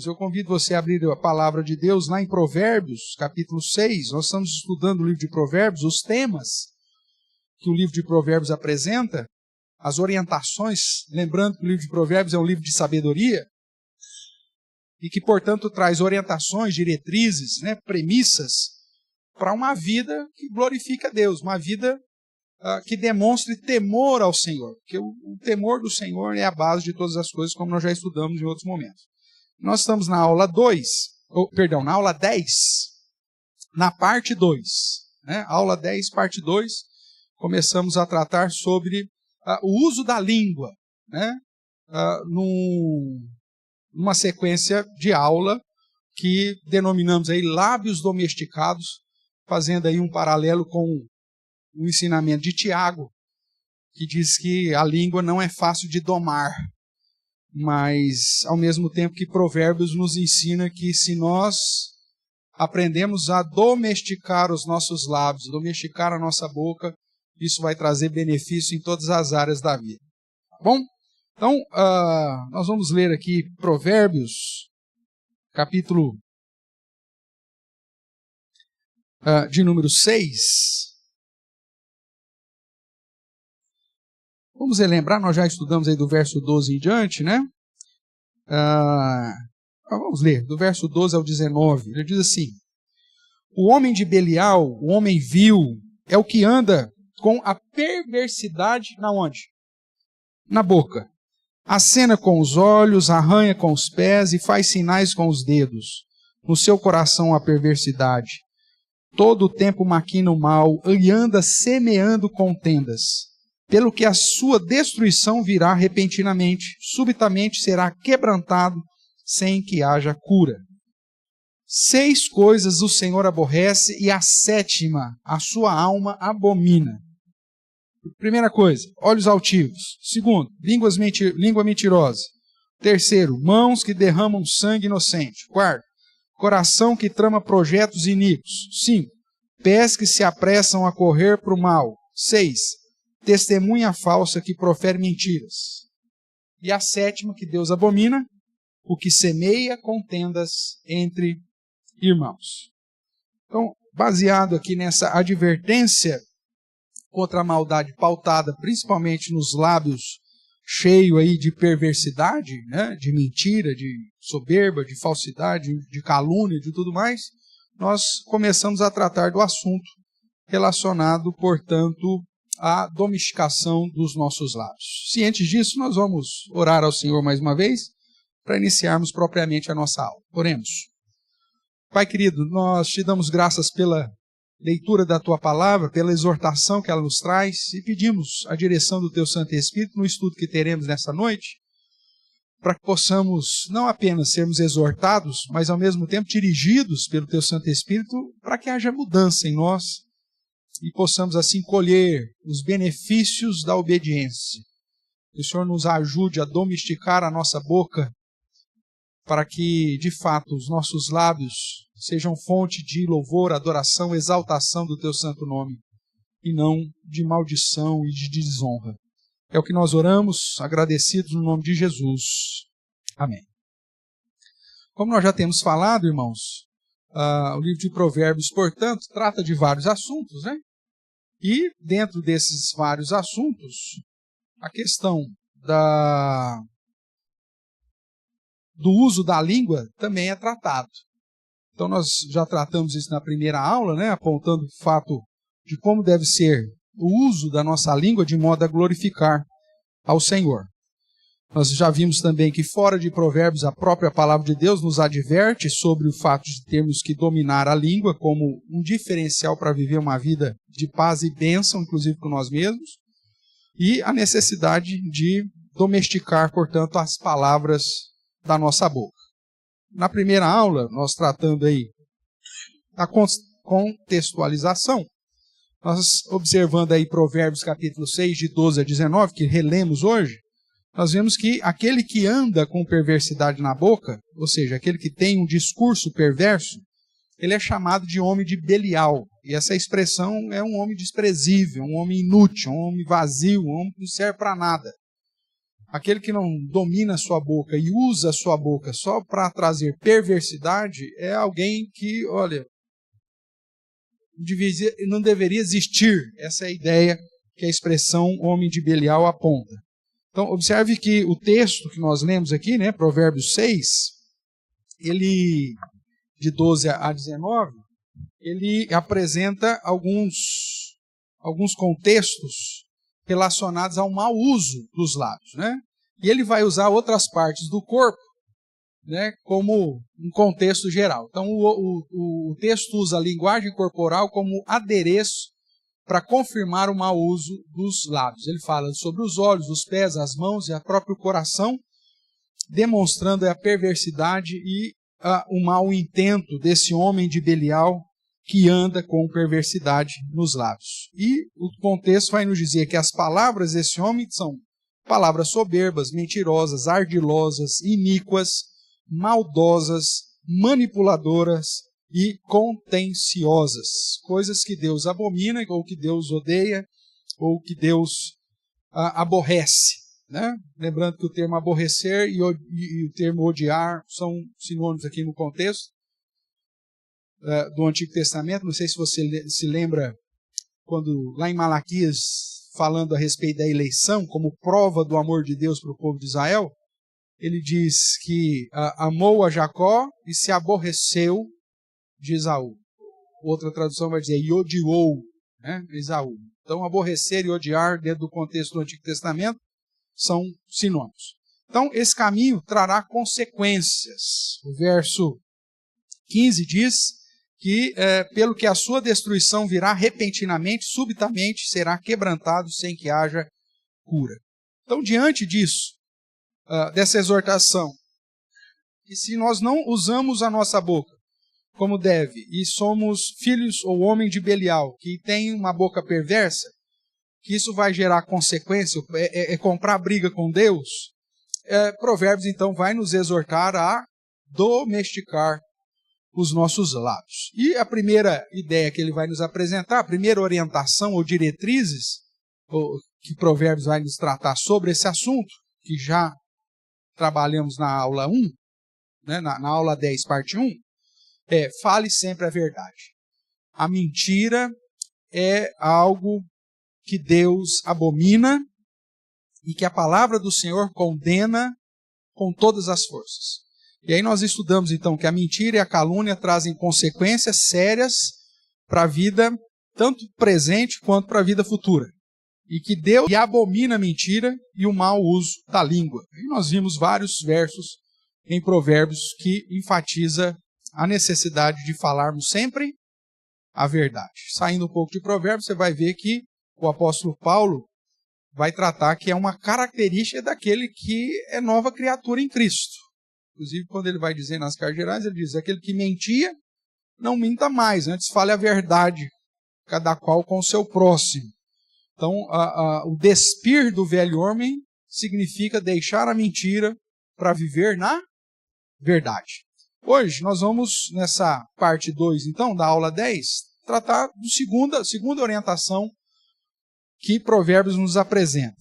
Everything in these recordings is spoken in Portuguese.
eu convido você a abrir a palavra de Deus lá em Provérbios, capítulo 6. Nós estamos estudando o livro de Provérbios, os temas que o livro de Provérbios apresenta, as orientações, lembrando que o livro de Provérbios é um livro de sabedoria, e que, portanto, traz orientações, diretrizes, premissas para uma vida que glorifica a Deus, uma vida que demonstre temor ao Senhor, porque o temor do Senhor é a base de todas as coisas, como nós já estudamos em outros momentos. Nós estamos na aula na aula 10, na parte 2. Aula 10, parte 2, começamos a tratar sobre o uso da língua, numa sequência de aula que denominamos aí lábios domesticados, fazendo aí um paralelo com o ensinamento de Tiago, que diz que a língua não é fácil de domar, mas ao mesmo tempo que Provérbios nos ensina que se nós aprendemos a domesticar os nossos lábios, domesticar a nossa boca, isso vai trazer benefício em todas as áreas da vida. Tá bom? Então, nós vamos ler aqui Provérbios, capítulo de número 6. Vamos relembrar, nós já estudamos aí do verso 12 em diante, vamos ler, do verso 12 ao 19. Ele diz assim: o homem de Belial, o homem vil, é o que anda com a perversidade na onde? Na boca. Acena com os olhos, arranha com os pés e faz sinais com os dedos. No seu coração a perversidade. Todo o tempo maquina o mal e anda semeando contendas. Pelo que a sua destruição virá repentinamente, subitamente será quebrantado, sem que haja cura. 6 coisas o Senhor aborrece, e a 7ª a sua alma abomina. Primeira coisa, olhos altivos. 2º, língua mentirosa. 3º, mãos que derramam sangue inocente. 4º, coração que trama projetos iníquos. 5º, pés que se apressam a correr para o mal. 6º, testemunha falsa que profere mentiras. E a 7ª que Deus abomina, o que semeia contendas entre irmãos. Então, baseado aqui nessa advertência contra a maldade pautada principalmente nos lábios, cheio aí de perversidade, de mentira, de soberba, de falsidade, de calúnia, de tudo mais, nós começamos a tratar do assunto relacionado, portanto, à domesticação dos nossos lábios. Cientes disso, nós vamos orar ao Senhor mais uma vez, para iniciarmos propriamente a nossa aula. Oremos. Pai querido, nós te damos graças pela leitura da Tua Palavra, pela exortação que ela nos traz, e pedimos a direção do Teu Santo Espírito no estudo que teremos nessa noite, para que possamos não apenas sermos exortados, mas ao mesmo tempo dirigidos pelo Teu Santo Espírito, para que haja mudança em nós, e possamos assim colher os benefícios da obediência. Que o Senhor nos ajude a domesticar a nossa boca, para que, de fato, os nossos lábios sejam fonte de louvor, adoração, exaltação do Teu santo nome, e não de maldição e de desonra. É o que nós oramos, agradecidos no nome de Jesus. Amém. Como nós já temos falado, irmãos, o livro de Provérbios, portanto, trata de vários assuntos, E, dentro desses vários assuntos, a questão do uso da língua também é tratado. Então nós já tratamos isso na primeira aula, apontando o fato de como deve ser o uso da nossa língua de modo a glorificar ao Senhor. Nós já vimos também que fora de Provérbios a própria palavra de Deus nos adverte sobre o fato de termos que dominar a língua como um diferencial para viver uma vida de paz e bênção, inclusive com nós mesmos, e a necessidade de domesticar, portanto, as palavras da nossa boca. Na primeira aula, nós tratando aí a contextualização, nós observando aí Provérbios capítulo 6, de 12 a 19, que relemos hoje, nós vemos que aquele que anda com perversidade na boca, ou seja, aquele que tem um discurso perverso, ele é chamado de homem de Belial. E essa expressão é um homem desprezível, um homem inútil, um homem vazio, um homem que não serve para nada. aquele que não domina a sua boca e usa a sua boca só para trazer perversidade, é alguém que, olha, não deveria existir. Essa é a ideia que a expressão homem de Belial aponta. Então, observe que o texto que nós lemos aqui, né, Provérbios 6, ele, de 12 a 19, ele apresenta alguns contextos relacionados ao mau uso dos lábios, né? E ele vai usar outras partes do corpo, né, como um contexto geral. Então, o texto usa a linguagem corporal como adereço para confirmar o mau uso dos lábios. Ele fala sobre os olhos, os pés, as mãos e o próprio coração, demonstrando a perversidade e o mau intento desse homem de Belial que anda com perversidade nos lábios. E o contexto vai nos dizer que as palavras desse homem são palavras soberbas, mentirosas, ardilosas, iníquas, maldosas, manipuladoras e contenciosas. Coisas que Deus abomina, ou que Deus odeia, ou que Deus aborrece. Né? Lembrando que o termo aborrecer e o termo odiar são sinônimos aqui no contexto do Antigo Testamento. Não sei se você se lembra quando lá em Malaquias, falando a respeito da eleição como prova do amor de Deus para o povo de Israel, ele diz que amou a Jacó e se aborreceu de Esaú. Outra tradução vai dizer e odiou, né, Esaú. Então aborrecer e odiar dentro do contexto do Antigo Testamento são sinônimos. Então esse caminho trará consequências. O verso 15 diz que pelo que a sua destruição virá repentinamente, subitamente será quebrantado sem que haja cura. Então, diante disso, dessa exortação, e se nós não usamos a nossa boca como deve, e somos filhos ou homem de Belial, que tem uma boca perversa, que isso vai gerar consequência, comprar briga com Deus, Provérbios então vai nos exortar a domesticar os nossos lábios. E a primeira ideia que ele vai nos apresentar, a primeira orientação ou diretrizes que Provérbios vai nos tratar sobre esse assunto, que já trabalhamos na aula 1, né, na aula 10, parte 1, fale sempre a verdade. A mentira é algo que Deus abomina e que a palavra do Senhor condena com todas as forças. E aí nós estudamos então que a mentira e a calúnia trazem consequências sérias para a vida, tanto presente quanto para a vida futura. E que Deus abomina a mentira e o mau uso da língua. E nós vimos vários versos em Provérbios que enfatiza a necessidade de falarmos sempre a verdade. Saindo um pouco de Provérbios, você vai ver que o apóstolo Paulo vai tratar que é uma característica daquele que é nova criatura em Cristo. Inclusive, quando ele vai dizer nas cartas gerais, ele diz, aquele que mentia, não minta mais, antes fale a verdade, cada qual com o seu próximo. Então, o despir do velho homem significa deixar a mentira para viver na verdade. Hoje, nós vamos, nessa parte 2, então, da aula 10, tratar da segunda orientação que Provérbios nos apresenta,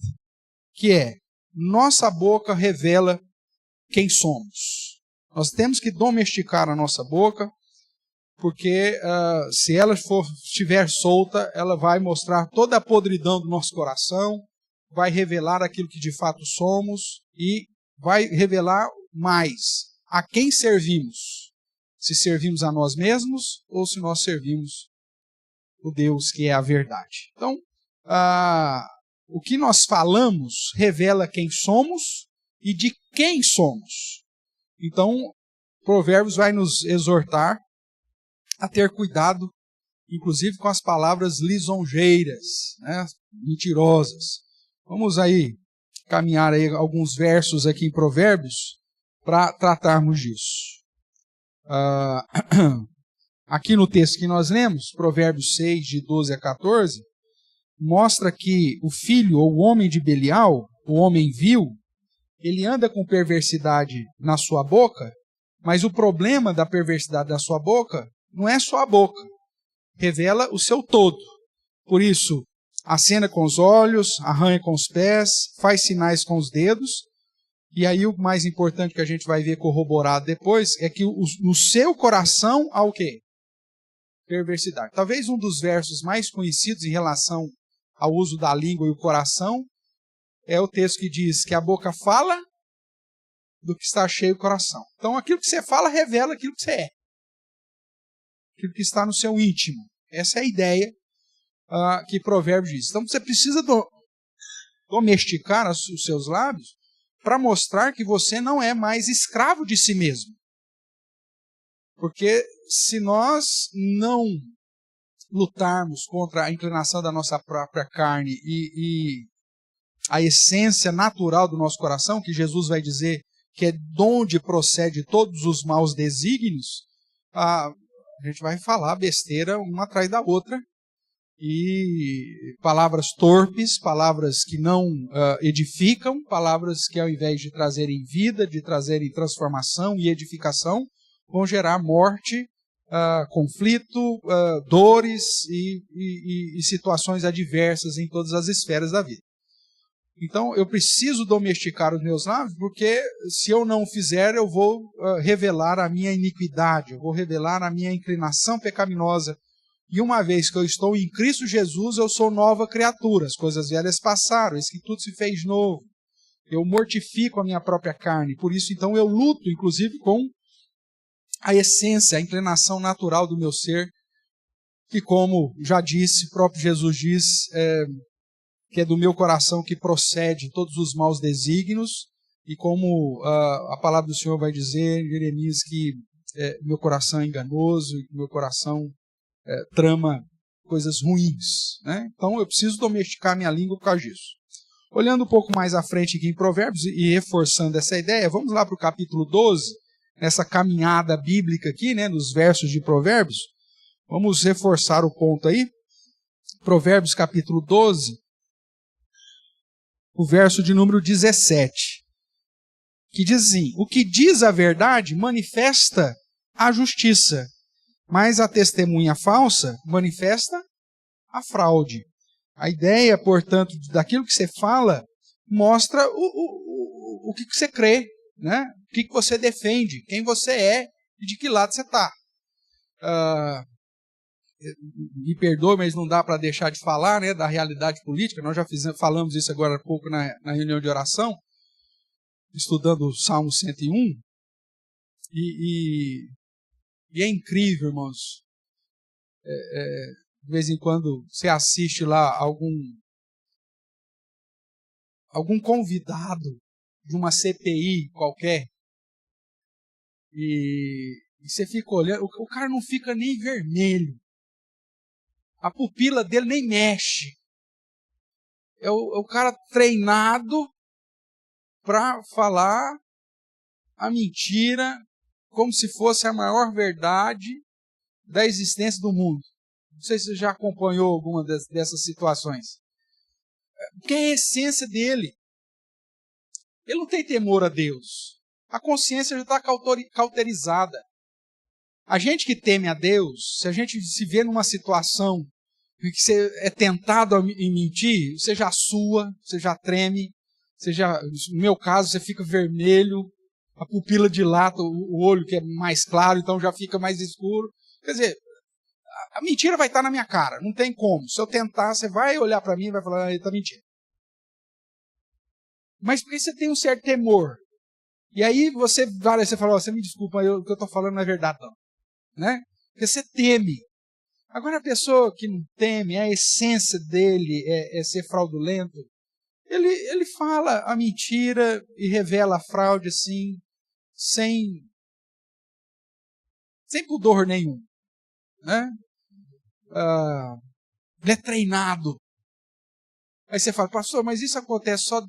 que é, nossa boca revela quem somos. Nós temos que domesticar a nossa boca, porque se ela estiver solta, ela vai mostrar toda a podridão do nosso coração, vai revelar aquilo que de fato somos e vai revelar mais a quem servimos. Se servimos a nós mesmos ou se nós servimos o Deus que é a verdade. Então, o que nós falamos revela quem somos e de quem somos. Então, Provérbios vai nos exortar a ter cuidado, inclusive com as palavras lisonjeiras, né, mentirosas. Vamos aí caminhar aí alguns versos aqui em Provérbios para tratarmos disso. Aqui no texto que nós lemos, Provérbios 6, de 12 a 14, mostra que o filho ou o homem de Belial, o homem vil, ele anda com perversidade na sua boca, mas o problema da perversidade da sua boca não é só a boca, revela o seu todo. Por isso, acena com os olhos, arranha com os pés, faz sinais com os dedos. E aí o mais importante que a gente vai ver corroborado depois é que no seu coração há o quê? Perversidade. Talvez um dos versos mais conhecidos em relação ao uso da língua e o coração é o texto que diz que a boca fala do que está cheio o coração. Então aquilo que você fala revela aquilo que você é. Aquilo que está no seu íntimo. Essa é a ideia que Provérbios diz. Então você precisa domesticar os seus lábios para mostrar que você não é mais escravo de si mesmo. Porque se nós não lutarmos contra a inclinação da nossa própria carne e a essência natural do nosso coração, que Jesus vai dizer que é de onde procede todos os maus desígnios, a gente vai falar besteira uma atrás da outra, e palavras torpes, palavras que não edificam, palavras que ao invés de trazerem vida, de trazerem transformação e edificação, vão gerar morte, conflito, dores e situações adversas em todas as esferas da vida. Então eu preciso domesticar os meus lábios, porque se eu não fizer, eu vou revelar a minha iniquidade, eu vou revelar a minha inclinação pecaminosa. E uma vez que eu estou em Cristo Jesus, eu sou nova criatura. As coisas velhas passaram, eis que tudo se fez novo. Eu mortifico a minha própria carne. Por isso, então, eu luto, inclusive, com a essência, a inclinação natural do meu ser, que, como já disse, o próprio Jesus diz, que é do meu coração que procede todos os maus desígnios, e como a palavra do Senhor vai dizer em Jeremias que meu coração é enganoso, e meu coração trama coisas ruins, né? Então eu preciso domesticar minha língua por causa disso. Olhando um pouco mais à frente aqui em Provérbios e reforçando essa ideia, vamos lá para o capítulo 12, nessa caminhada bíblica aqui, né, nos versos de Provérbios. Vamos reforçar o ponto aí. Provérbios capítulo 12, o verso de número 17, que diz assim: o que diz a verdade manifesta a justiça, mas a testemunha falsa manifesta a fraude. A ideia, portanto, daquilo que você fala, mostra o que você crê, né? O que você defende, quem você é e de que lado você está. Me perdoe, mas não dá para deixar de falar, né, da realidade política. Nós já falamos isso agora há pouco na reunião de oração, estudando o Salmo 101, e é incrível, irmãos. De vez em quando você assiste lá algum convidado de uma CPI qualquer e você fica olhando, o cara não fica nem vermelho, a pupila dele nem mexe. É o cara treinado para falar a mentira como se fosse a maior verdade da existência do mundo. Não sei se você já acompanhou alguma dessas situações. Porque é a essência dele. Ele não tem temor a Deus. A consciência já está cauterizada. A gente que teme a Deus, se a gente se vê numa situação em que você é tentado em mentir, você já sua, você já treme, no meu caso, você fica vermelho, a pupila dilata, o olho que é mais claro, então já fica mais escuro. Quer dizer, a mentira vai estar na minha cara, não tem como. Se eu tentar, você vai olhar para mim e vai falar, ele está mentindo. Mas porque você tem um certo temor. E aí você fala, você me desculpa, o que eu estou falando não é verdade não. Né? Porque você teme. Agora a pessoa que não teme, a essência dele é ser fraudulento, ele fala a mentira e revela a fraude assim, sem pudor nenhum. Né? Ele é treinado. Aí você fala, pastor, mas isso acontece só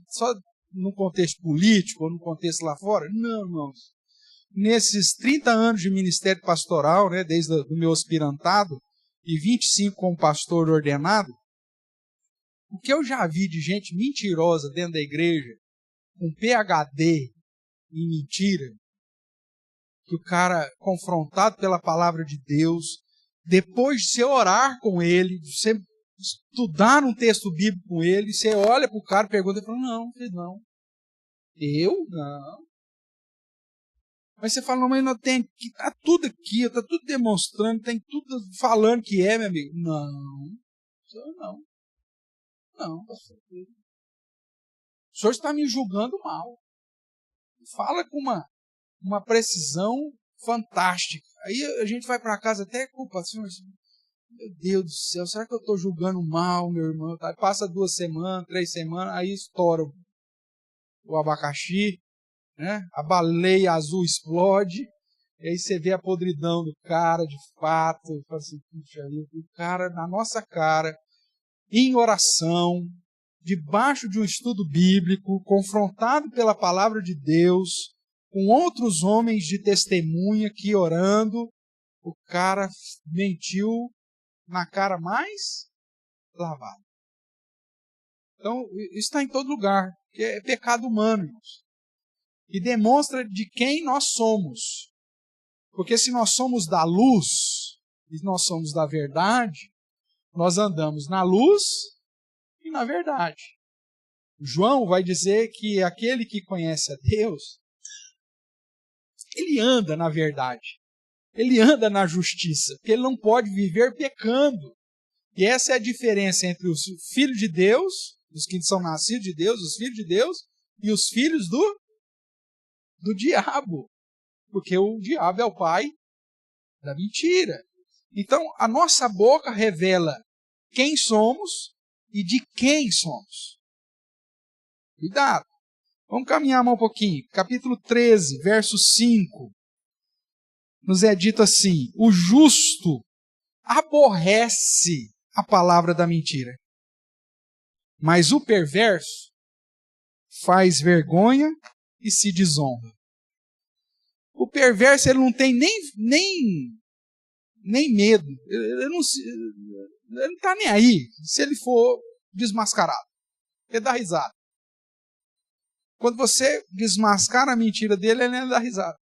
no contexto político ou no contexto lá fora? Não, irmãos. Nesses 30 anos de ministério pastoral, né, desde o meu aspirantado, e 25 como pastor ordenado, o que eu já vi de gente mentirosa dentro da igreja, com PhD em mentira, que o cara, confrontado pela palavra de Deus, depois de você orar com ele, de você estudar um texto bíblico com ele, você olha para o cara, pergunta e fala, não, não. Eu? Não. Mas você fala, não, mas não tem, está tudo aqui, está tudo demonstrando, tem tudo falando que é, meu amigo. Não. Não, pastor. O senhor está me julgando mal. Fala com uma precisão fantástica. Aí a gente vai para casa até culpa, assim, meu Deus do céu, será que eu estou julgando mal, meu irmão? Aí passa 2 semanas, 3 semanas, aí estoura o abacaxi, né? A baleia azul explode, e aí você vê a podridão do cara, de fato, e fala assim, puxa, o cara na nossa cara, em oração, debaixo de um estudo bíblico, confrontado pela palavra de Deus, com outros homens de testemunha que orando, o cara mentiu na cara mais lavada. Então, isso está em todo lugar, que é pecado humano, irmãos. E demonstra de quem nós somos. Porque se nós somos da luz, e nós somos da verdade, nós andamos na luz e na verdade. João vai dizer que aquele que conhece a Deus, ele anda na verdade. Ele anda na justiça, porque ele não pode viver pecando. E essa é a diferença entre os filhos de Deus, os que são nascidos de Deus, os filhos de Deus, e os filhos do diabo. Porque o diabo é o pai da mentira. Então, a nossa boca revela quem somos e de quem somos. Cuidado. Vamos caminhar mais um pouquinho. Capítulo 13, verso 5. Nos é dito assim, o justo aborrece a palavra da mentira, mas o perverso faz vergonha e se desonra. O perverso ele não tem nem medo, ele não está nem aí se ele for desmascarado, ele dá risada. Quando você desmascara a mentira dele, ele não dá risada.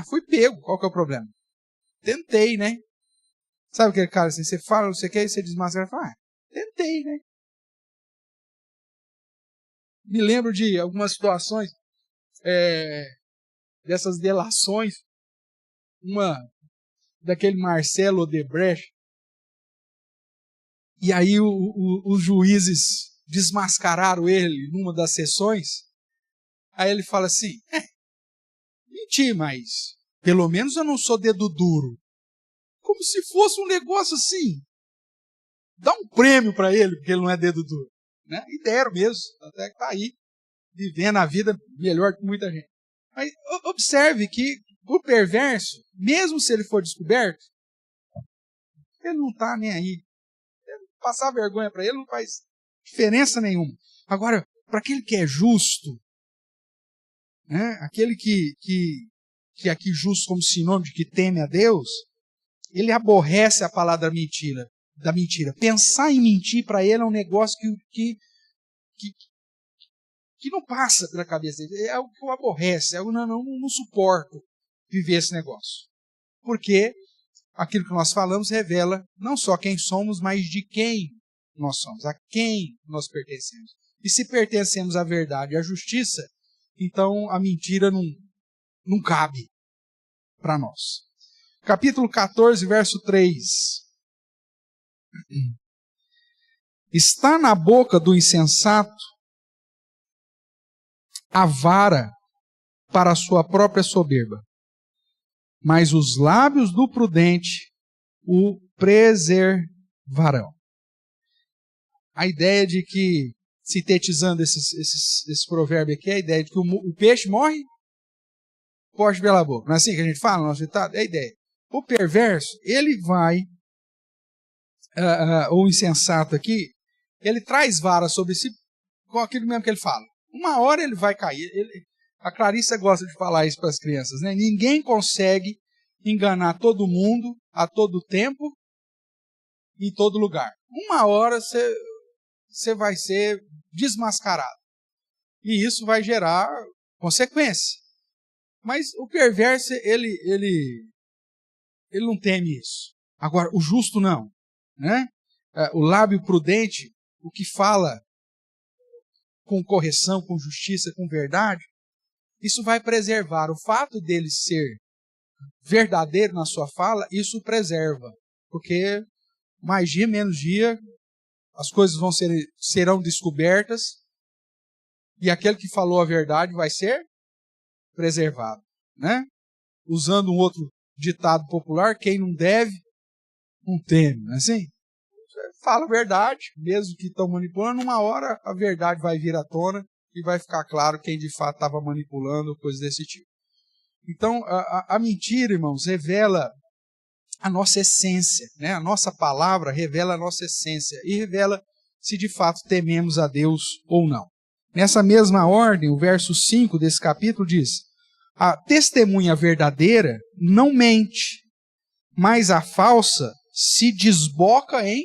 Fui pego, qual que é o problema? Tentei, né? Sabe aquele cara assim, você fala, você quer e você desmascara, fala, tentei, né? Me lembro de algumas situações dessas delações, uma daquele Marcelo Odebrecht, e aí os juízes desmascararam ele numa das sessões, aí ele fala assim, menti, mas pelo menos eu não sou dedo duro. Como se fosse um negócio assim. Dá um prêmio para ele, porque ele não é dedo duro. Né? E deram mesmo, até que está aí, vivendo a vida melhor que muita gente. Mas observe que o perverso, mesmo se ele for descoberto, ele não está nem aí. Passar vergonha para ele não faz diferença nenhuma. Agora, para aquele que é justo, né? Aquele que aqui justo como sinônimo de que teme a Deus, ele aborrece a palavra da mentira. Pensar em mentir para ele é um negócio que não passa pela cabeça dele. É algo que o aborrece, é algo que não suporto viver esse negócio. Porque aquilo que nós falamos revela não só quem somos, mas de quem nós somos, a quem nós pertencemos. E se pertencemos à verdade e à justiça, então a mentira não cabe para nós. Capítulo 14, verso 3. Está na boca do insensato a vara para a sua própria soberba, mas os lábios do prudente o preservarão. A ideia de que, sintetizando esse provérbio aqui, é a ideia de que o peixe morre, foge pela boca. Não é assim que a gente fala no nosso ditado? É a ideia. O perverso, ele vai, o insensato aqui, ele traz vara sobre si, com aquilo mesmo que ele fala. Uma hora ele vai cair. A Clarissa gosta de falar isso para as crianças, né? Ninguém consegue enganar todo mundo, a todo tempo, em todo lugar. Uma hora você vai ser desmascarado. E isso vai gerar consequência. Mas o perverso, ele não teme isso. Agora, o justo não, né? O lábio prudente, o que fala com correção, com justiça, com verdade, isso vai preservar. O fato dele ser verdadeiro na sua fala, isso preserva. Porque mais dia, menos dia, as coisas serão descobertas e aquele que falou a verdade vai ser preservado, né? Usando um outro ditado popular, quem não deve, não teme, não é assim? Fala a verdade, mesmo que estão manipulando, uma hora a verdade vai vir à tona e vai ficar claro quem de fato estava manipulando, coisas desse tipo. Então, a mentira, irmãos, revela a nossa essência, né? A nossa palavra revela a nossa essência e revela se de fato tememos a Deus ou não. Nessa mesma ordem, o verso 5 desse capítulo diz: a testemunha verdadeira não mente, mas a falsa se desboca em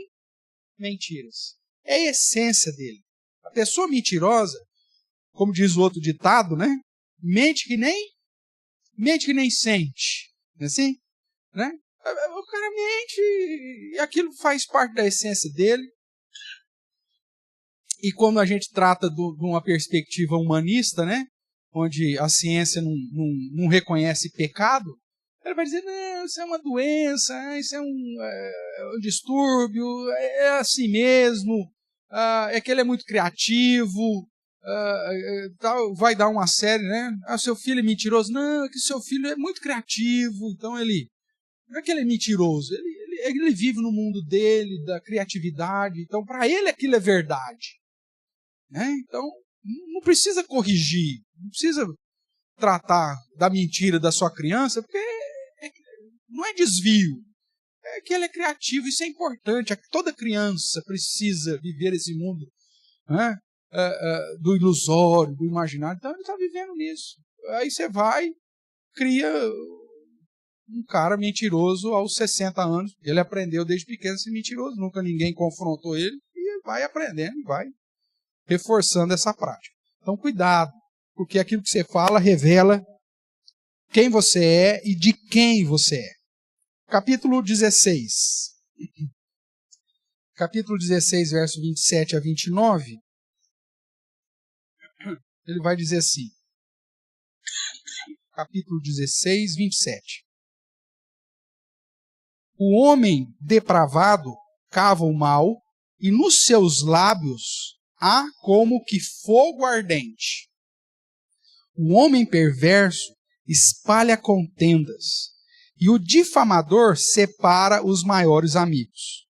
mentiras. É a essência dele. A pessoa mentirosa, como diz o outro ditado, né? Mente que nem sente. Não é assim? Né? O cara mente e aquilo faz parte da essência dele. E como a gente trata de uma perspectiva humanista, né? Onde a ciência não reconhece pecado, ele vai dizer, não, isso é uma doença, isso é um distúrbio, é assim mesmo, é que ele é muito criativo, vai dar uma série, né? Seu filho é mentiroso. Não, é que seu filho é muito criativo, então não é que ele é mentiroso, ele vive no mundo dele, da criatividade, então para ele aquilo é verdade. Né? Então, não precisa corrigir, não precisa tratar da mentira da sua criança, porque não é desvio, é que ele é criativo, isso é importante. Toda criança precisa viver esse mundo, né? Do ilusório, do imaginário, então ele está vivendo nisso. Aí você vai, cria um cara mentiroso aos 60 anos, ele aprendeu desde pequeno a ser mentiroso, nunca ninguém confrontou ele, e vai aprendendo, e vai reforçando essa prática. Então, cuidado, porque aquilo que você fala revela quem você é e de quem você é. Capítulo 16. Capítulo 16, verso 27 a 29. Ele vai dizer assim. Capítulo 16, 27. O homem depravado cava o mal, e nos seus lábios há como que fogo ardente. O homem perverso espalha contendas, e o difamador separa os maiores amigos.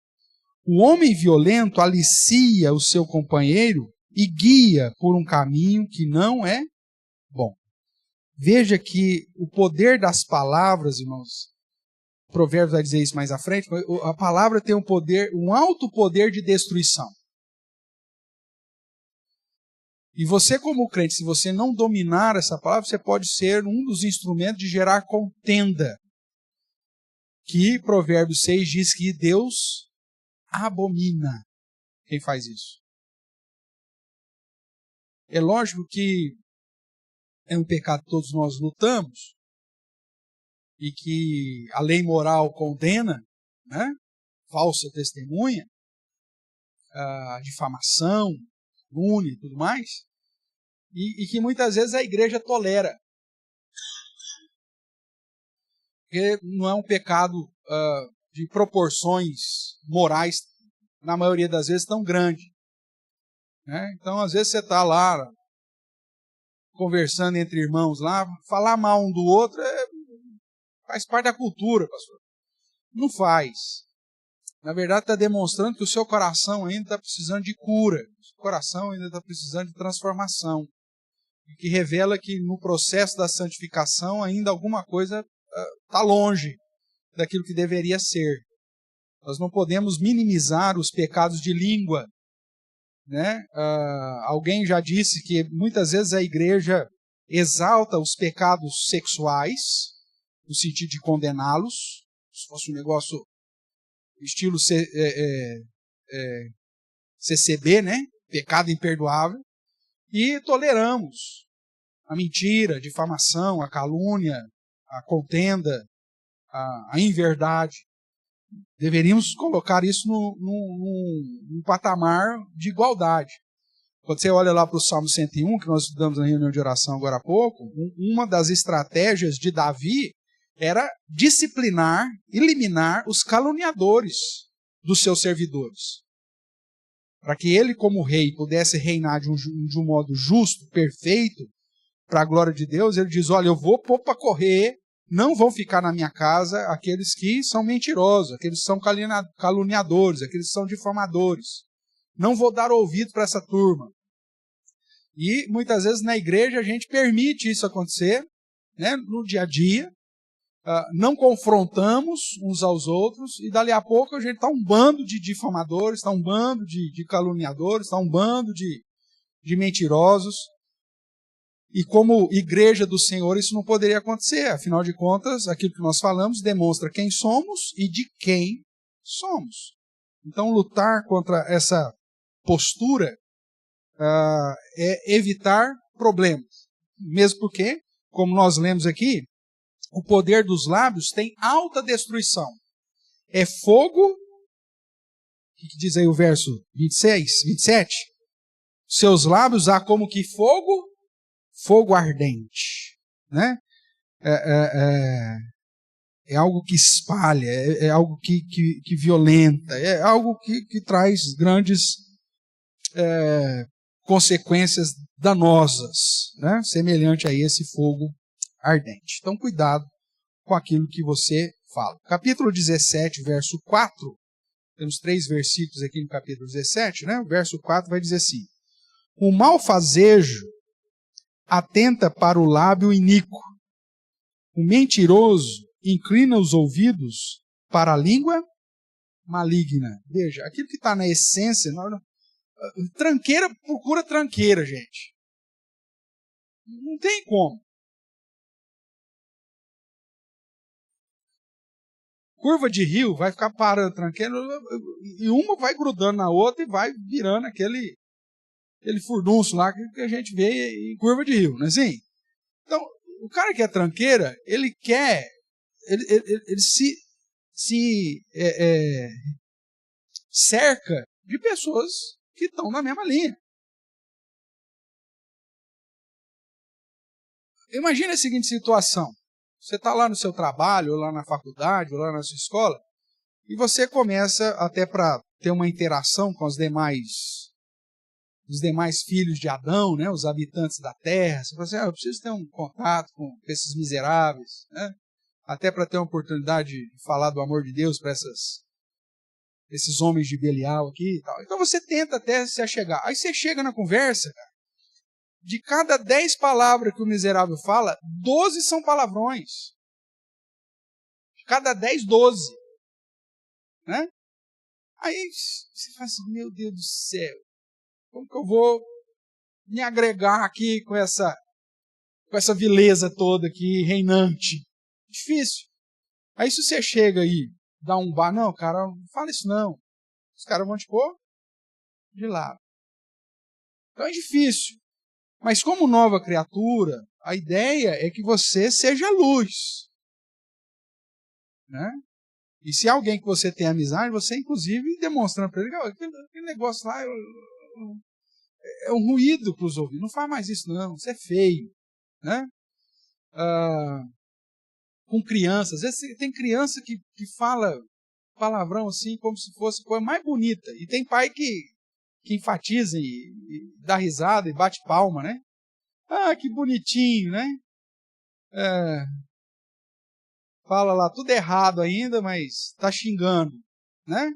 O homem violento alicia o seu companheiro e guia por um caminho que não é bom. Veja que o poder das palavras, irmãos, Provérbios vai dizer isso mais à frente, a palavra tem um alto poder de destruição. E você, como crente, se você não dominar essa palavra, você pode ser um dos instrumentos de gerar contenda. Que Provérbios 6 diz que Deus abomina quem faz isso. É lógico que é um pecado que todos nós lutamos e que a lei moral condena, né? Falsa testemunha, difamação, calúnia e tudo mais, e que muitas vezes a igreja tolera. Porque não é um pecado de proporções morais, na maioria das vezes, tão grande. Né? Então, às vezes você está lá, conversando entre irmãos lá, falar mal um do outro faz parte da cultura, pastor. Não faz. Na verdade, está demonstrando que o seu coração ainda está precisando de cura. O seu coração ainda está precisando de transformação. E que revela que no processo da santificação ainda alguma coisa está longe daquilo que deveria ser. Nós não podemos minimizar os pecados de língua. Né? Alguém já disse que muitas vezes a igreja exalta os pecados sexuais, no sentido de condená-los, se fosse um negócio estilo CCB, né? Pecado imperdoável, e toleramos a mentira, a difamação, a calúnia, a contenda, a inverdade. Deveríamos colocar isso num patamar de igualdade. Quando você olha lá para o Salmo 101, que nós estudamos na reunião de oração agora há pouco, uma das estratégias de Davi era disciplinar, eliminar os caluniadores dos seus servidores. Para que ele, como rei, pudesse reinar de um modo justo, perfeito, para a glória de Deus, ele diz, olha, eu vou pôr para correr, não vão ficar na minha casa aqueles que são mentirosos, aqueles que são caluniadores, aqueles que são difamadores. Não vou dar ouvido para essa turma. E muitas vezes na igreja a gente permite isso acontecer, né, no dia a dia, não confrontamos uns aos outros, e dali a pouco a gente está um bando de difamadores, está um bando de caluniadores, está um bando de mentirosos. E como igreja do Senhor isso não poderia acontecer, afinal de contas, aquilo que nós falamos demonstra quem somos e de quem somos. Então lutar contra essa postura é evitar problemas. Mesmo porque, como nós lemos aqui, o poder dos lábios tem alta destruição. É fogo, o que diz aí o verso 27? Seus lábios há como que fogo ardente. Né? É algo que espalha, é algo que violenta, é algo que traz grandes consequências danosas, né? Semelhante a esse fogo ardente. Então, cuidado com aquilo que você fala. Capítulo 17, verso 4, temos 3 versículos aqui no capítulo 17, né? O verso 4 vai dizer assim, o malfazejo atenta para o lábio iníquo, o mentiroso inclina os ouvidos para a língua maligna. Veja, aquilo que está na essência, tranqueira procura tranqueira, gente. Não tem como. Curva de rio vai ficar parando tranqueira e uma vai grudando na outra e vai virando aquele furdunço lá que a gente vê em curva de rio, não é assim? Então, o cara que é tranqueira, ele se cerca de pessoas que estão na mesma linha. Imagina a seguinte situação. Você está lá no seu trabalho, ou lá na faculdade, ou lá na sua escola, e você começa até para ter uma interação com os demais filhos de Adão, né, os habitantes da terra. Você fala assim, eu preciso ter um contato com esses miseráveis, né, até para ter uma oportunidade de falar do amor de Deus para esses homens de Belial aqui e tal. Então você tenta até se achegar. Aí você chega na conversa, cara, de cada 10 palavras que o miserável fala, 12 são palavrões. De cada 10, 12. Né? Aí você fala assim, meu Deus do céu, como que eu vou me agregar aqui com essa vileza toda aqui, reinante? Difícil. Aí se você chega aí, dá um bar, não, cara, não fala isso não. Os caras vão te pôr de lado. Então é difícil. Mas como nova criatura, a ideia é que você seja luz. Né? E se alguém que você tem amizade, você inclusive demonstrando para ele, aquele negócio lá é um ruído para os ouvidos. Não faz mais isso não, isso é feio. Né? Com crianças, às vezes tem criança que fala palavrão assim como se fosse a coisa mais bonita. E tem pai que enfatiza e dá risada e bate palma, né? Ah, que bonitinho, né? Fala lá tudo errado ainda, mas tá xingando, né?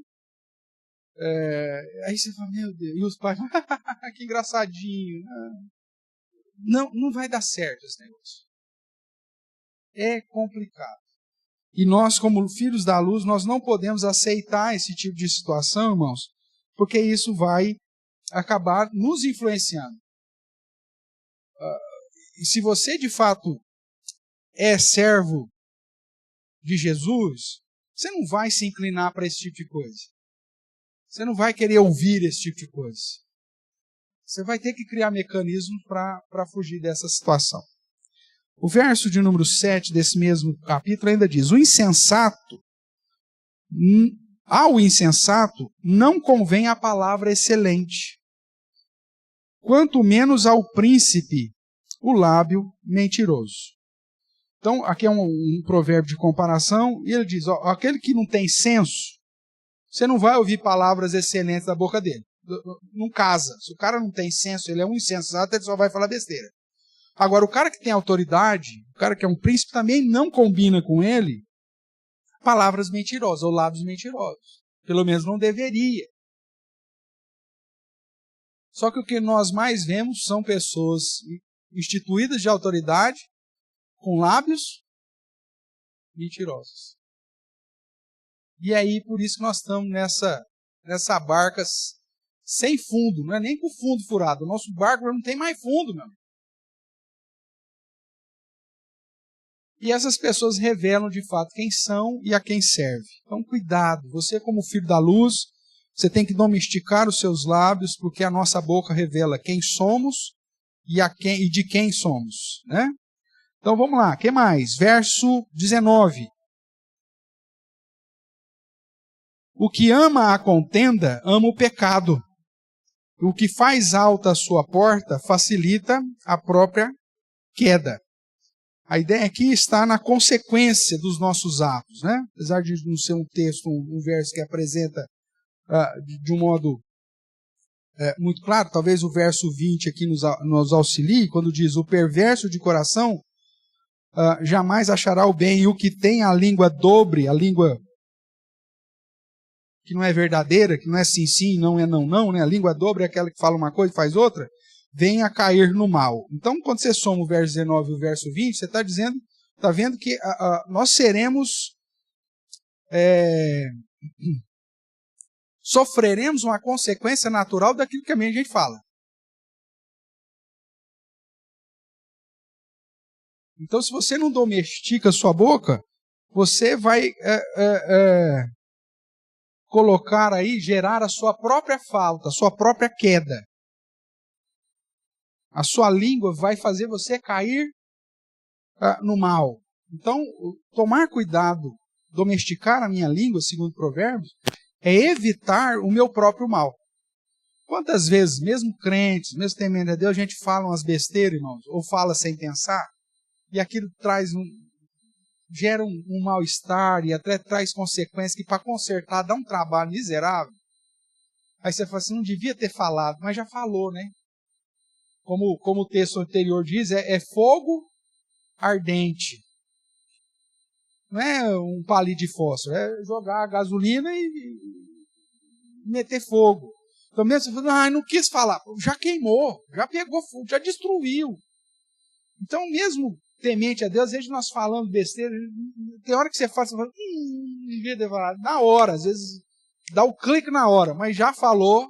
Aí você fala, meu Deus, e os pais, que engraçadinho. Não vai dar certo esse negócio. É complicado. E nós, como filhos da luz, nós não podemos aceitar esse tipo de situação, irmãos, porque isso vai acabar nos influenciando. E se você, de fato, é servo de Jesus, você não vai se inclinar para esse tipo de coisa. Você não vai querer ouvir esse tipo de coisa. Você vai ter que criar mecanismos para fugir dessa situação. O verso de número 7 desse mesmo capítulo ainda diz, o insensato Ao insensato não convém a palavra excelente, quanto menos ao príncipe o lábio mentiroso. Então, aqui é um provérbio de comparação, e ele diz, aquele que não tem senso, você não vai ouvir palavras excelentes da boca dele. Não casa. Se o cara não tem senso, ele é um insensato, ele só vai falar besteira. Agora, o cara que tem autoridade, o cara que é um príncipe, também não combina com ele palavras mentirosas, ou lábios mentirosos. Pelo menos não deveria. Só que o que nós mais vemos são pessoas instituídas de autoridade, com lábios mentirosos. E aí, por isso que nós estamos nessa barca sem fundo, não é nem com fundo furado. O nosso barco não tem mais fundo, meu amigo. E essas pessoas revelam de fato quem são e a quem serve. Então, cuidado. Você, como filho da luz, você tem que domesticar os seus lábios, porque a nossa boca revela quem somos e de quem somos, né? Então, vamos lá. O que mais? Verso 19. O que ama a contenda, ama o pecado. O que faz alta a sua porta, facilita a própria queda. A ideia aqui está na consequência dos nossos atos, né? Apesar de não ser um texto, um verso que apresenta de um modo muito claro, talvez o verso 20 aqui nos auxilie, quando diz, o perverso de coração jamais achará o bem, e o que tem a língua dobre, a língua que não é verdadeira, que não é sim, sim, não é não, não, né? A língua dobre é aquela que fala uma coisa e faz outra, vem a cair no mal. Então, quando você soma o verso 19 e o verso 20, você está dizendo, está vendo que nós seremos, sofreremos uma consequência natural daquilo que a gente fala. Então, se você não domestica a sua boca, você vai colocar aí, gerar a sua própria falta, a sua própria queda. A sua língua vai fazer você cair no mal. Então, tomar cuidado, domesticar a minha língua, segundo Provérbios, é evitar o meu próprio mal. Quantas vezes, mesmo crentes, mesmo temendo a Deus, a gente fala umas besteiras, irmãos, ou fala sem pensar, e aquilo gera um mal-estar e até traz consequências que para consertar dá um trabalho miserável. Aí você fala assim, não devia ter falado, mas já falou, né? Como o texto anterior diz, é fogo ardente. Não é um palito de fósforo, é jogar gasolina e meter fogo. Então mesmo você fala, não quis falar, já queimou, já pegou fogo, já destruiu. Então mesmo temente a Deus, às vezes nós falamos besteira, tem hora que você fala, devia ter falado, na hora, às vezes dá o clique na hora, mas já falou,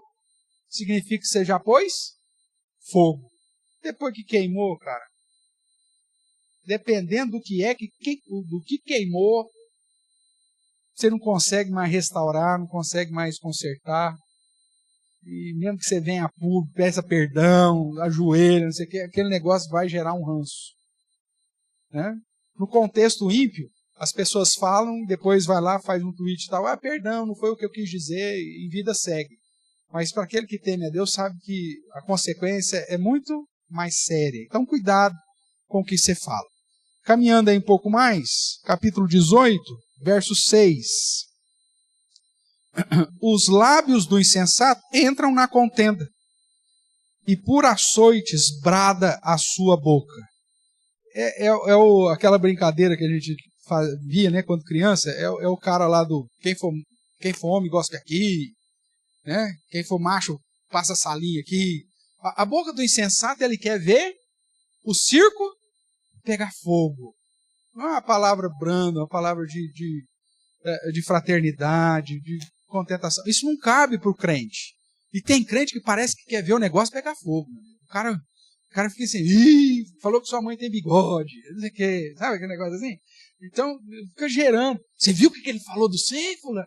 significa que você já pôs fogo. Depois que queimou, cara, dependendo do que queimou, você não consegue mais restaurar, não consegue mais consertar. E mesmo que você venha a público, peça perdão, ajoelha, não sei o que, aquele negócio vai gerar um ranço. Né? No contexto ímpio, as pessoas falam, depois vai lá, faz um tweet e tal, perdão, não foi o que eu quis dizer, e vida segue. Mas para aquele que teme a Deus, sabe que a consequência é muito mais séria. Então, cuidado com o que você fala. Caminhando aí um pouco mais, capítulo 18, verso 6. Os lábios do insensato entram na contenda, e por açoites brada a sua boca. Aquela brincadeira que a gente via, né, quando criança, é o cara lá do quem for homem gosta aqui, né? Quem for macho passa a salinha aqui. A boca do insensato, ele quer ver o circo pegar fogo. Não é uma palavra branda, uma palavra de fraternidade, de contentação. Isso não cabe para o crente. E tem crente que parece que quer ver o negócio pegar fogo. O cara fica assim, falou que sua mãe tem bigode, não sei o que, sabe aquele negócio assim? Então, fica gerando. Você viu o que ele falou do Céfala?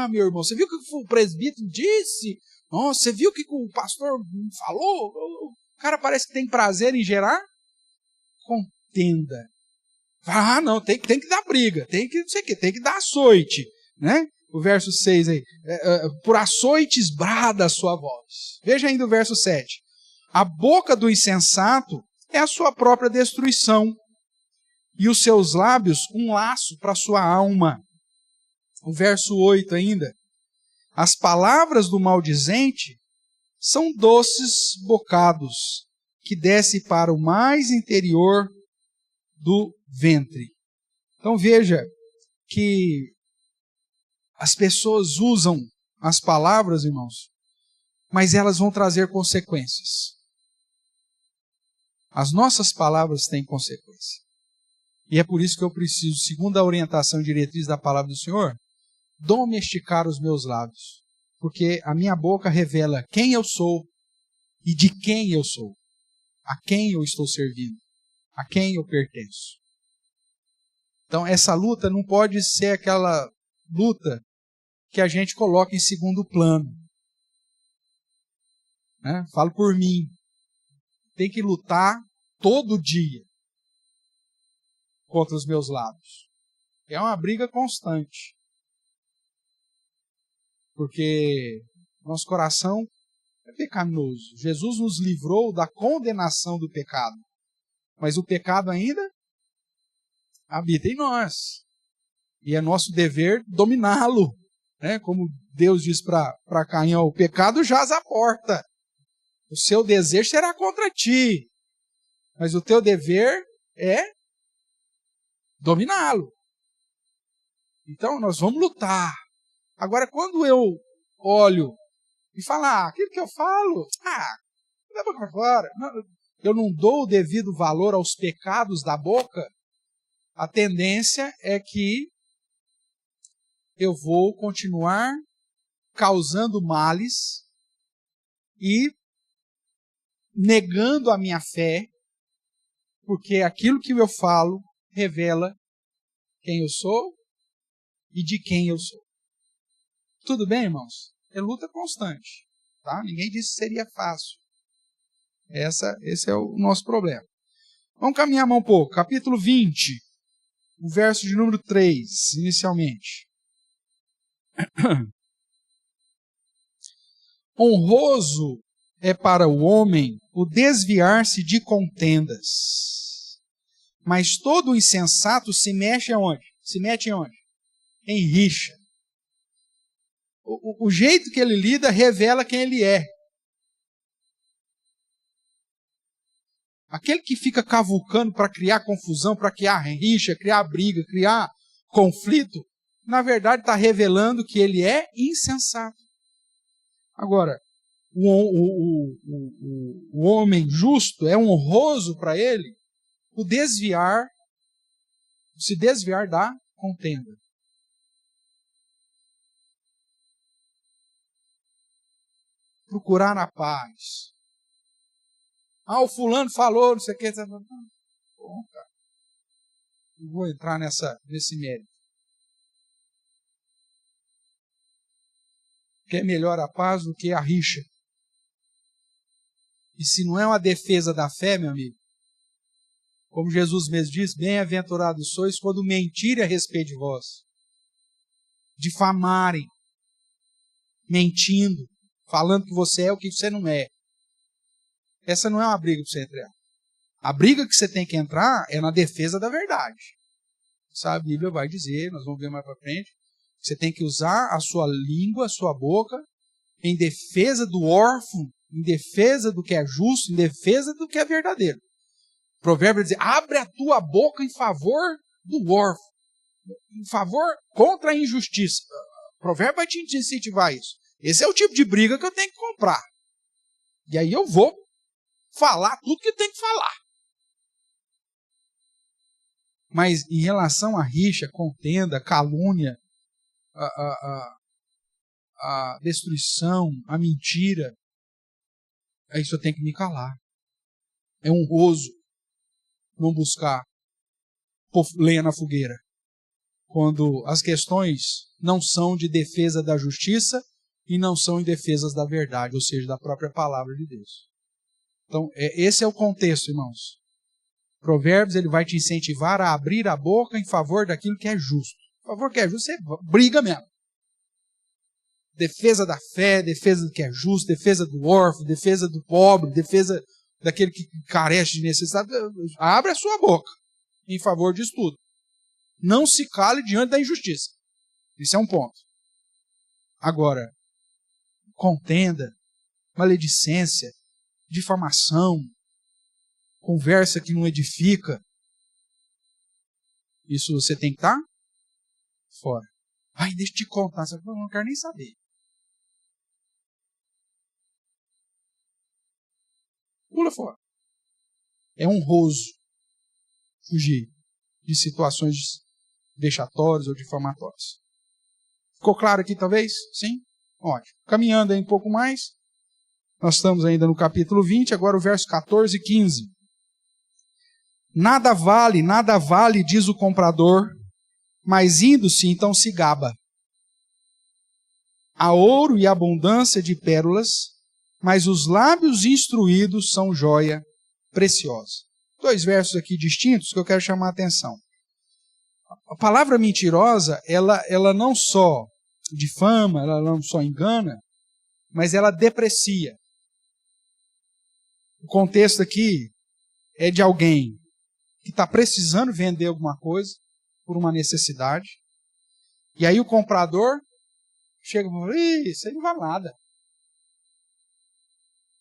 Meu irmão, você viu o que o presbítero disse? Nossa, você viu o que o pastor falou? O cara parece que tem prazer em gerar contenda. Não, tem que dar briga, tem que não sei o que, tem que dar açoite, né? O verso 6 aí. Por açoites brada a sua voz. Veja ainda o verso 7. A boca do insensato é a sua própria destruição, e os seus lábios um laço para a sua alma. O verso 8 ainda. As palavras do maldizente são doces bocados, que desce para o mais interior do ventre. Então veja que as pessoas usam as palavras, irmãos, mas elas vão trazer consequências. As nossas palavras têm consequência. E é por isso que eu preciso, segundo a orientação e diretriz da palavra do Senhor, domesticar os meus lábios. Porque a minha boca revela quem eu sou e de quem eu sou. A quem eu estou servindo. A quem eu pertenço. Então essa luta não pode ser aquela luta que a gente coloca em segundo plano. Né? Falo por mim. Tem que lutar todo dia contra os meus lábios. É uma briga constante. Porque nosso coração é pecaminoso. Jesus nos livrou da condenação do pecado. Mas o pecado ainda habita em nós. E é nosso dever dominá-lo. Né? Como Deus diz para Caim, o pecado jaz à porta. O seu desejo será contra ti. Mas o teu dever é dominá-lo. Então nós vamos lutar. Agora, quando eu olho e falo, aquilo que eu falo, leva para fora. Eu não dou o devido valor aos pecados da boca, a tendência é que eu vou continuar causando males e negando a minha fé, porque aquilo que eu falo revela quem eu sou e de quem eu sou. Tudo bem, irmãos? É luta constante. Tá? Ninguém disse que seria fácil. Esse é o nosso problema. Vamos caminhar um pouco. Capítulo 20, o verso de número 3, inicialmente. Honroso é para o homem o desviar-se de contendas. Mas todo insensato se mexe aonde? Se mete onde? Em rixa. O jeito que ele lida revela quem ele é. Aquele que fica cavucando para criar confusão, para criar rixa, criar briga, criar conflito, na verdade está revelando que ele é insensato. Agora, o homem justo é honroso para ele se desviar da contenda. Procurar a paz. O fulano falou, não sei o que. Bom, cara. Não vou entrar nesse mérito. Porque é melhor a paz do que a rixa. E se não é uma defesa da fé, meu amigo, como Jesus mesmo diz, bem-aventurados sois quando mentirem a respeito de vós. Difamarem. Mentindo. Falando que você é o que você não é. Essa não é uma briga para você entrar. A briga que você tem que entrar é na defesa da verdade. Isso a Bíblia vai dizer, nós vamos ver mais para frente. Você tem que usar a sua língua, a sua boca, em defesa do órfão, em defesa do que é justo, em defesa do que é verdadeiro. O provérbio diz, abre a tua boca em favor do órfão, em favor contra a injustiça. O provérbio vai te incentivar isso. Esse é o tipo de briga que eu tenho que comprar. E aí eu vou falar tudo que tem que falar. Mas em relação a rixa, contenda, calúnia, a destruição, a mentira, é isso eu tenho que me calar. É honroso não buscar lenha na fogueira, quando as questões não são de defesa da justiça e não são em defesa da verdade, ou seja, da própria palavra de Deus. Então, esse é o contexto, irmãos. Provérbios, ele vai te incentivar a abrir a boca em favor daquilo que é justo. Em favor que é justo, você briga mesmo. defesa da fé, defesa do que é justo, defesa do órfão, defesa do pobre, defesa daquele que carece de necessidade. Abre a sua boca em favor disso tudo. Não se cale diante da injustiça. Isso é um ponto. Agora, contenda, maledicência, difamação, conversa que não edifica, isso você tem que estar fora. Ai, deixa eu te contar. Você fala, não quero nem saber. Pula fora. É honroso fugir de situações vexatórias ou difamatórias. Ficou claro aqui, talvez? Sim? Ótimo. Caminhando aí um pouco mais, nós estamos ainda no capítulo 20, agora o verso 14 e 15. Nada vale, diz o comprador, mas indo-se, então se gaba. Há ouro e abundância de pérolas, mas os lábios instruídos são joia preciosa. 2 versos aqui distintos que eu quero chamar a atenção. A palavra mentirosa, ela não só difama, ela não só engana, mas ela deprecia. O contexto aqui é de alguém que está precisando vender alguma coisa por uma necessidade, e aí o comprador chega e fala, isso aí não vale nada.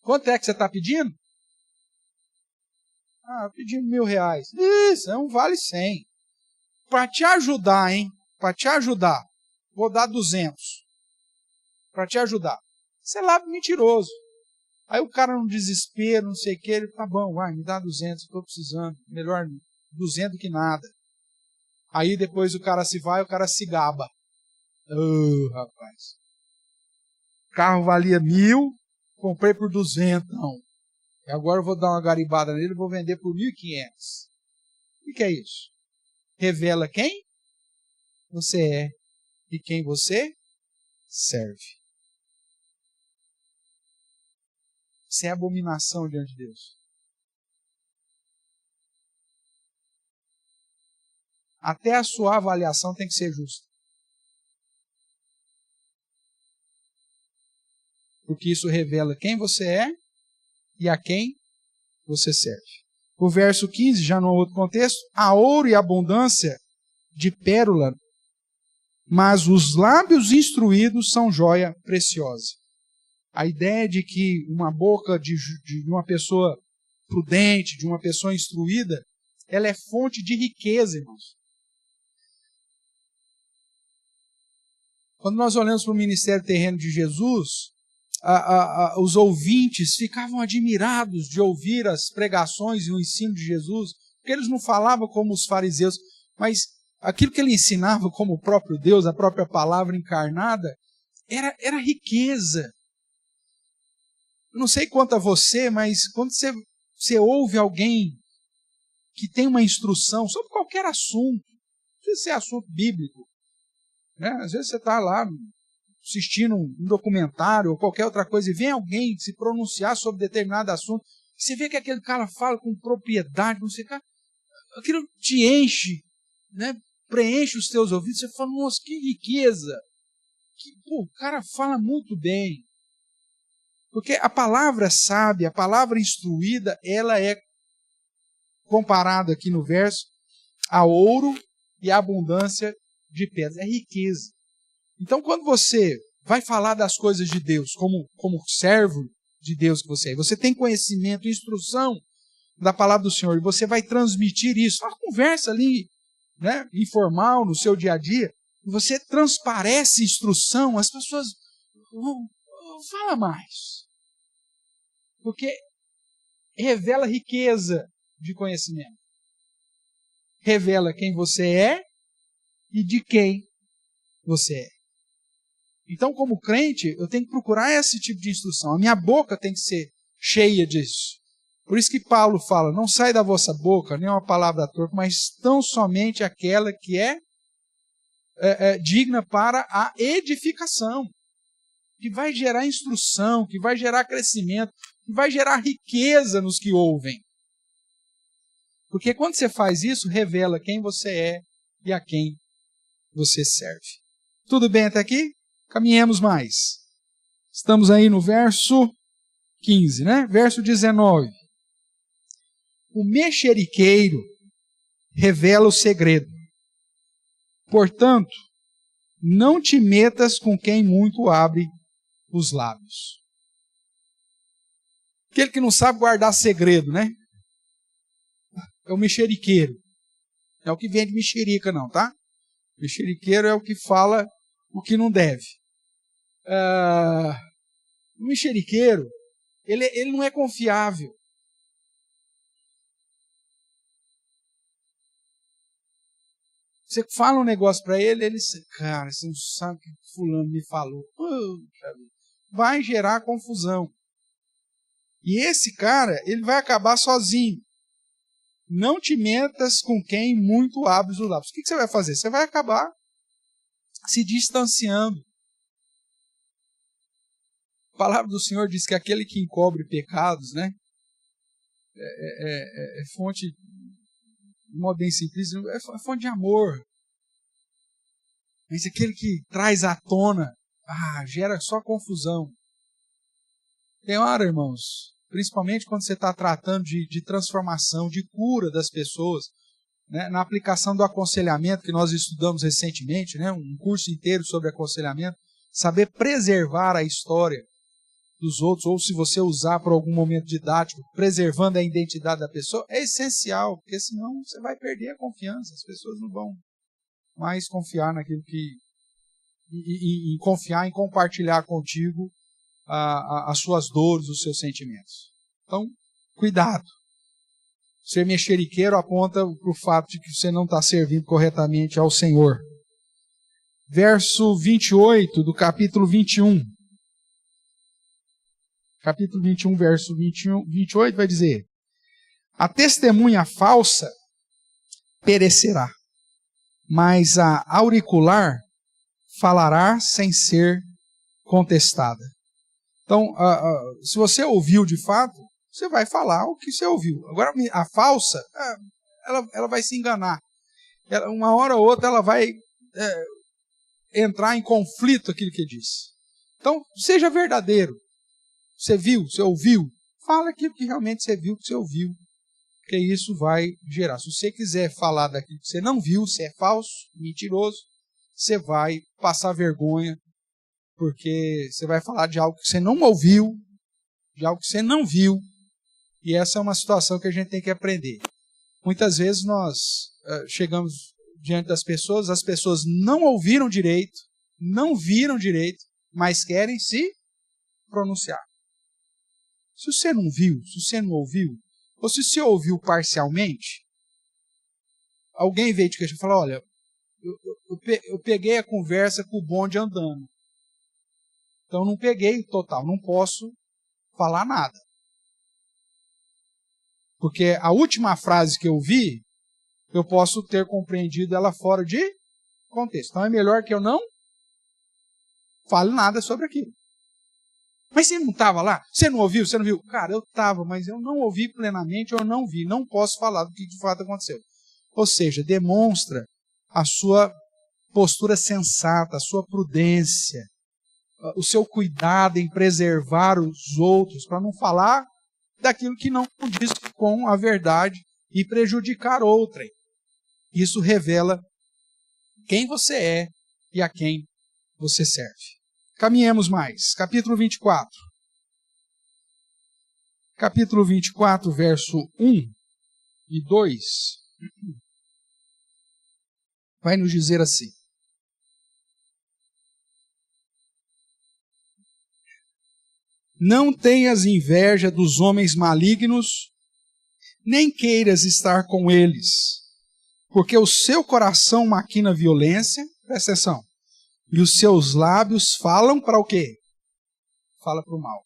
Quanto é que você está pedindo? Pedindo R$1.000. Isso, é um vale 100. Para te ajudar, hein? Para te ajudar, vou dar 200. Para te ajudar. Você é lábio mentiroso. Aí o cara no desespero, não sei o que, ele, tá bom, vai, me dá 200, estou precisando. Melhor 200 do que nada. Aí depois o cara se vai, o cara se gaba. Rapaz. O carro valia 1.000, comprei por 200, não. E agora eu vou dar uma garibada nele e vou vender por 1.500. O que é isso? Revela quem você é e quem você serve. Isso é abominação diante de Deus. Até a sua avaliação tem que ser justa. Porque isso revela quem você é e a quem você serve. O verso 15, já no outro contexto, há ouro e abundância de pérola, mas os lábios instruídos são joia preciosa. A ideia de que uma boca de uma pessoa prudente, de uma pessoa instruída, ela é fonte de riqueza, irmãos. Quando nós olhamos para o ministério terreno de Jesus, os ouvintes ficavam admirados de ouvir as pregações e o ensino de Jesus, porque eles não falavam como os fariseus, mas aquilo que ele ensinava como o próprio Deus, a própria palavra encarnada, era riqueza. Não sei quanto a você, mas quando você ouve alguém que tem uma instrução sobre qualquer assunto, não precisa ser assunto bíblico, né? Às vezes você está lá assistindo um documentário ou qualquer outra coisa e vem alguém se pronunciar sobre determinado assunto, você vê que aquele cara fala com propriedade, não sei o que, aquilo te enche, né? Preenche os teus ouvidos, você fala, nossa, que riqueza, o cara fala muito bem. Porque a palavra sábia, a palavra instruída, ela é comparada aqui no verso a ouro e a abundância de pedras. É riqueza. Então, quando você vai falar das coisas de Deus, como servo de Deus que você é, você tem conhecimento, instrução da palavra do Senhor, e você vai transmitir isso, uma conversa ali, né, informal, no seu dia a dia, e você transparece instrução, as pessoas vão, fala mais. Porque revela riqueza de conhecimento. Revela quem você é e de quem você é. Então, como crente, eu tenho que procurar esse tipo de instrução. A minha boca tem que ser cheia disso. Por isso que Paulo fala, não sai da vossa boca nenhuma palavra torpe, mas tão somente aquela que é digna para a edificação, que vai gerar instrução, que vai gerar crescimento, que vai gerar riqueza nos que ouvem. Porque quando você faz isso, revela quem você é e a quem você serve. Tudo bem até aqui? Caminhemos mais. Estamos aí no verso 15, né? Verso 19. O mexeriqueiro revela o segredo. Portanto, não te metas com quem muito abre os lábios. Aquele que não sabe guardar segredo, né? É o mexeriqueiro. Não é o que vende mexerica, não, tá? Mexeriqueiro é o que fala o que não deve. O mexeriqueiro, ele não é confiável. Você fala um negócio para ele diz, cara, você não sabe o que fulano me falou. Vai gerar confusão. E esse cara, ele vai acabar sozinho. Não te metas com quem muito abre os lábios. O que você vai fazer? Você vai acabar se distanciando. A palavra do Senhor diz que aquele que encobre pecados, né, é fonte, de modo bem simples, é fonte de amor. Mas aquele que traz à tona, gera só confusão. Tem hora, irmãos, principalmente quando você está tratando de transformação, de cura das pessoas, né, na aplicação do aconselhamento que nós estudamos recentemente, né, um curso inteiro sobre aconselhamento, saber preservar a história dos outros, ou se você usar por algum momento didático, preservando a identidade da pessoa, é essencial, porque senão você vai perder a confiança, as pessoas não vão mais confiar naquilo que... e confiar em compartilhar contigo as suas dores, os seus sentimentos. Então, cuidado. Ser mexeriqueiro aponta para o fato de que você não está servindo corretamente ao Senhor. Verso 28 do capítulo 21. Capítulo 21, verso 28 vai dizer: a testemunha falsa perecerá, mas a auricular falará sem ser contestada. Então, se você ouviu de fato, você vai falar o que você ouviu. Agora, a falsa, ela vai se enganar. Uma hora ou outra ela vai entrar em conflito com aquilo que disse. Então, seja verdadeiro. Você viu, você ouviu, fala aquilo que realmente você viu, que você ouviu, porque isso vai gerar. Se você quiser falar daquilo que você não viu, se é falso, mentiroso, você vai passar vergonha, porque você vai falar de algo que você não ouviu, de algo que você não viu, e essa é uma situação que a gente tem que aprender. Muitas vezes nós chegamos diante das pessoas, as pessoas não ouviram direito, não viram direito, mas querem se pronunciar. Se você não viu, se você não ouviu, ou se você ouviu parcialmente, alguém veio te questionar e falou, olha, eu peguei a conversa com o bonde andando. Então não peguei o total, não posso falar nada. Porque a última frase que eu vi, eu posso ter compreendido ela fora de contexto. Então é melhor que eu não fale nada sobre aquilo. Mas você não estava lá? Você não ouviu? Você não viu? Cara, eu estava, mas eu não ouvi plenamente, eu não vi. Não posso falar do que de fato aconteceu. Ou seja, demonstra a sua postura sensata, a sua prudência, o seu cuidado em preservar os outros, para não falar daquilo que não condiz com a verdade e prejudicar outrem. Isso revela quem você é e a quem você serve. Caminhemos mais. Capítulo 24. Capítulo 24, verso 1 e 2. Vai nos dizer assim. Não tenhas inveja dos homens malignos, nem queiras estar com eles, porque o seu coração maquina violência, presta atenção, e os seus lábios falam para o quê? Fala para o mal.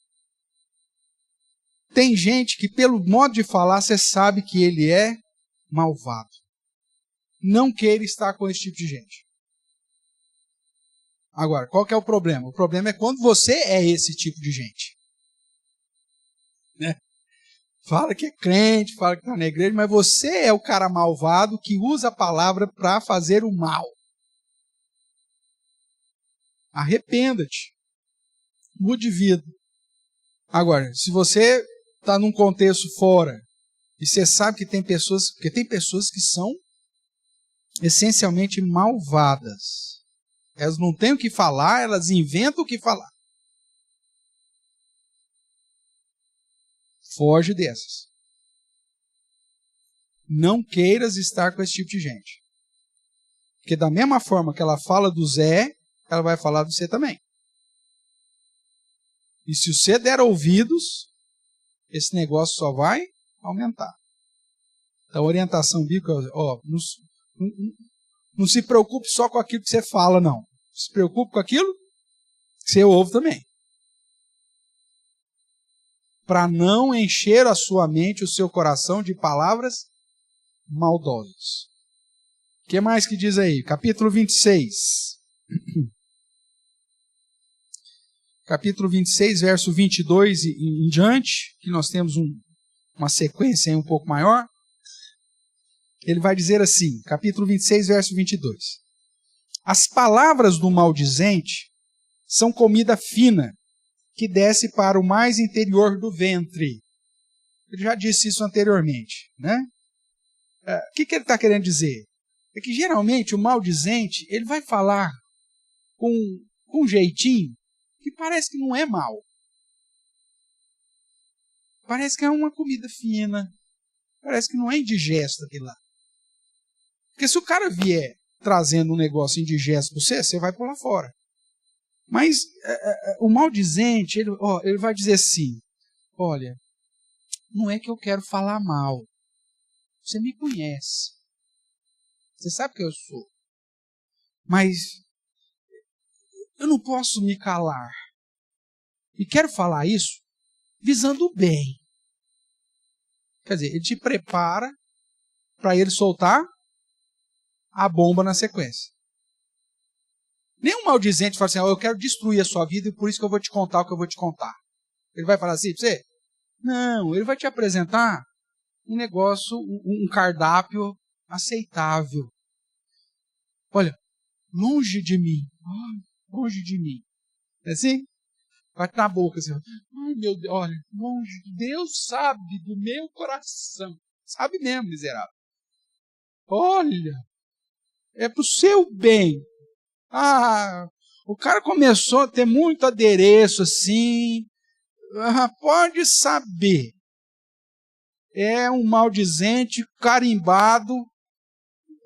Tem gente que pelo modo de falar você sabe que ele é malvado. Não queira estar com esse tipo de gente. Agora, qual que é o problema? O problema é quando você é esse tipo de gente. Né? Fala que é crente, fala que está na igreja, mas você é o cara malvado que usa a palavra para fazer o mal. Arrependa-te. Mude de vida. Agora, se você está num contexto fora, e você sabe que tem pessoas, porque tem pessoas que são essencialmente malvadas. Elas não têm o que falar, elas inventam o que falar. Foge dessas. Não queiras estar com esse tipo de gente. Porque da mesma forma que ela fala do Zé, ela vai falar de você também. E se você der ouvidos, esse negócio só vai aumentar. Então, orientação bíblica, não se preocupe só com aquilo que você fala, não. Se preocupe com aquilo que você ouve também. Para não encher a sua mente, o seu coração de palavras maldosas. O que mais que diz aí? Capítulo 26. Capítulo 26, verso 22 e em diante, que nós temos uma sequência aí um pouco maior. Ele vai dizer assim, capítulo 26, verso 22. As palavras do maldizente são comida fina, que desce para o mais interior do ventre. Ele já disse isso anteriormente, né? O que ele está querendo dizer? É que geralmente o maldizente, ele vai falar com um jeitinho que parece que não é mal. Parece que é uma comida fina. Parece que não é indigesto aquilo lá. Porque se o cara vier trazendo um negócio indigesto para você, você vai pular fora. Mas o maldizente, ele vai dizer assim, olha, não é que eu quero falar mal. Você me conhece. Você sabe que eu sou. Mas eu não posso me calar. E quero falar isso visando o bem. Quer dizer, ele te prepara para ele soltar a bomba na sequência. Nenhum maldizente fala assim, eu quero destruir a sua vida e por isso que eu vou te contar o que eu vou te contar. Ele vai falar assim para você? Não, ele vai te apresentar um negócio, um cardápio aceitável. Olha, longe de mim. Longe de mim. É assim? Bate na boca assim. Ai, meu Deus, olha, longe. Deus sabe do meu coração. Sabe mesmo, miserável. Olha, é pro seu bem. O cara começou a ter muito adereço assim. Pode saber. É um maldizente carimbado,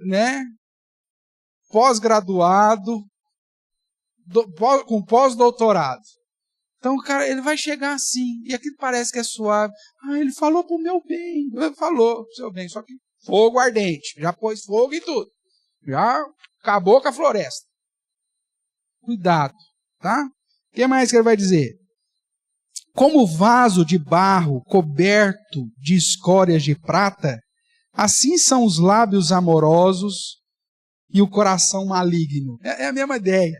né? Pós-graduado, com pós-doutorado. Então o cara, ele vai chegar assim, e aquilo parece que é suave. Ele falou pro meu bem, ele falou pro seu bem, só que fogo ardente, já pôs fogo e tudo. Já acabou com a floresta. Cuidado, tá? O que mais que ele vai dizer? Como vaso de barro coberto de escórias de prata, assim são os lábios amorosos e o coração maligno. É a mesma ideia.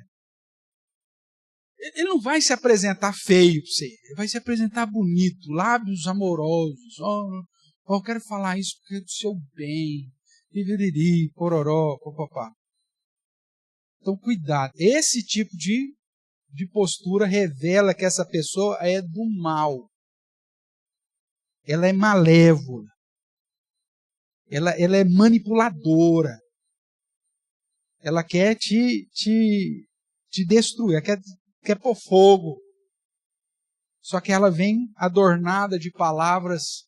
Ele não vai se apresentar feio para você, ele vai se apresentar bonito, lábios amorosos. Eu quero falar isso porque é do seu bem. Viviriri, pororó, popopá. Então, cuidado. Esse tipo de postura revela que essa pessoa é do mal. Ela é malévola. Ela é manipuladora. Ela quer te destruir, ela quer pôr fogo. Só que ela vem adornada de palavras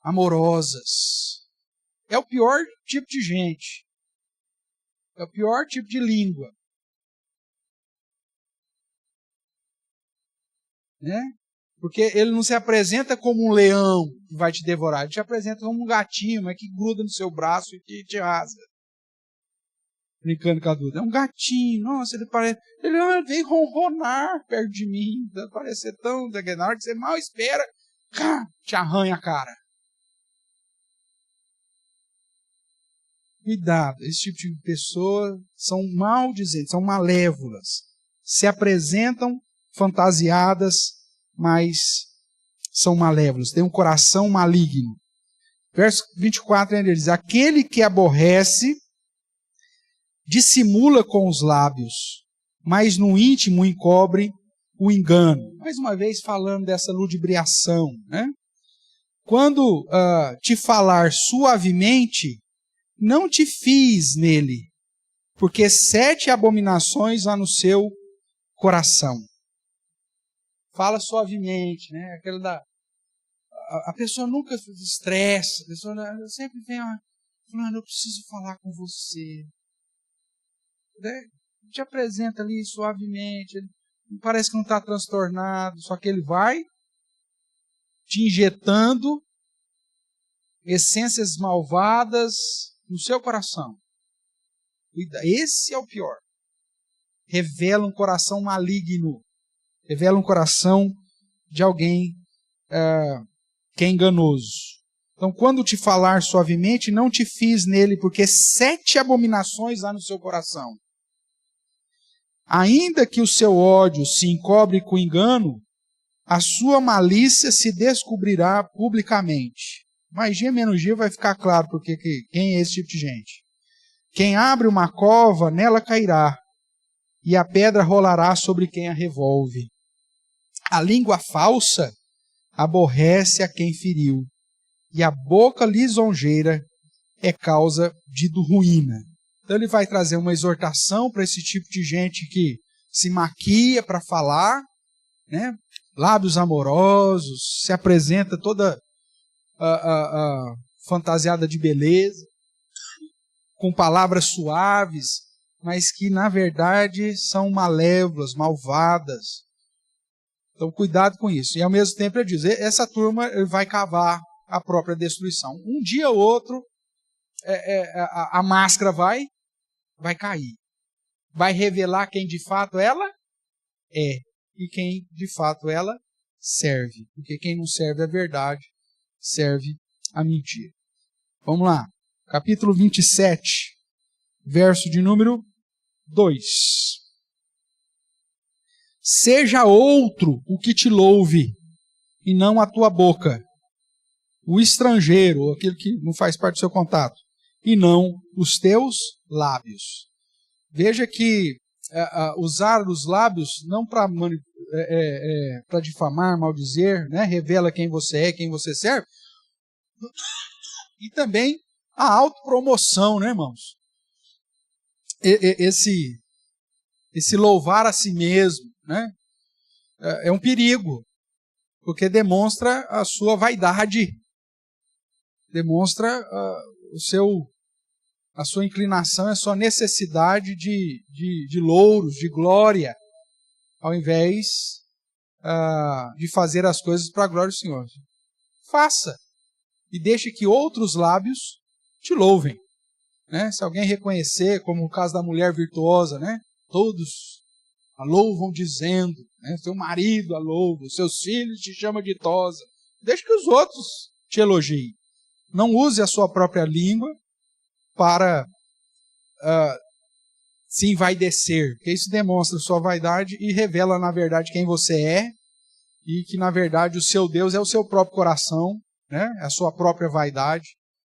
amorosas. É o pior tipo de gente. É o pior tipo de língua. Né? Porque ele não se apresenta como um leão que vai te devorar. Ele te apresenta como um gatinho, mas que gruda no seu braço e que te rasga. Brincando com a Duda. É um gatinho. Nossa, ele parece... Ele vem ronronar perto de mim. Parece ser tão... Na hora que você mal espera, te arranha a cara. Cuidado. Esse tipo de pessoa são maldizentes, são malévolas. Se apresentam fantasiadas, mas são malévolos. Tem um coração maligno. Verso 24 ele diz, aquele que aborrece dissimula com os lábios, mas no íntimo encobre o engano. Mais uma vez falando dessa ludibriação, né? Quando te falar suavemente, não te fies nele, porque 7 abominações há no seu coração. Fala suavemente, né? Aquela a pessoa nunca se estressa, a pessoa sempre vem, falando, eu preciso falar com você. Te apresenta ali suavemente, ele parece que não está transtornado, só que ele vai te injetando essências malvadas no seu coração. Esse é o pior. Revela um coração maligno. Revela um coração de alguém que é enganoso. Então, quando te falar suavemente, não te fies nele, porque 7 abominações há no seu coração. Ainda que o seu ódio se encobre com engano, a sua malícia se descobrirá publicamente. Mais dia menos dia vai ficar claro porque quem é esse tipo de gente. Quem abre uma cova, nela cairá, e a pedra rolará sobre quem a revolve. A língua falsa aborrece a quem feriu, e a boca lisonjeira é causa de ruína. Então ele vai trazer uma exortação para esse tipo de gente que se maquia para falar, né? Lábios amorosos, se apresenta toda fantasiada de beleza, com palavras suaves, mas que na verdade são malévolas, malvadas. Então cuidado com isso. E ao mesmo tempo ele diz, essa turma vai cavar a própria destruição. Um dia ou outro a máscara vai cair. Vai revelar quem de fato ela é e quem de fato ela serve. Porque quem não serve a verdade, serve a mentira. Vamos lá. Capítulo 27, verso de número 2. Seja outro o que te louve, e não a tua boca. O estrangeiro, ou aquele que não faz parte do seu contato, e não os teus lábios. Veja que usar os lábios não para difamar, maldizer, né? Revela quem você é, quem você serve. E também a autopromoção, né, irmãos? Esse louvar a si mesmo, né? É um perigo, porque demonstra a sua vaidade, demonstra a sua inclinação, a sua necessidade de louros, de glória, ao invés de fazer as coisas para a glória do Senhor. Faça e deixe que outros lábios te louvem. Né? Se alguém reconhecer, como o caso da mulher virtuosa, né? Todos a louvam dizendo, né? Seu marido a louva, seus filhos te chamam de ditosa. Deixe que os outros te elogiem. Não use a sua própria língua para se envaidecer, porque isso demonstra sua vaidade e revela, na verdade, quem você é e que, na verdade, o seu Deus é o seu próprio coração, né? É a sua própria vaidade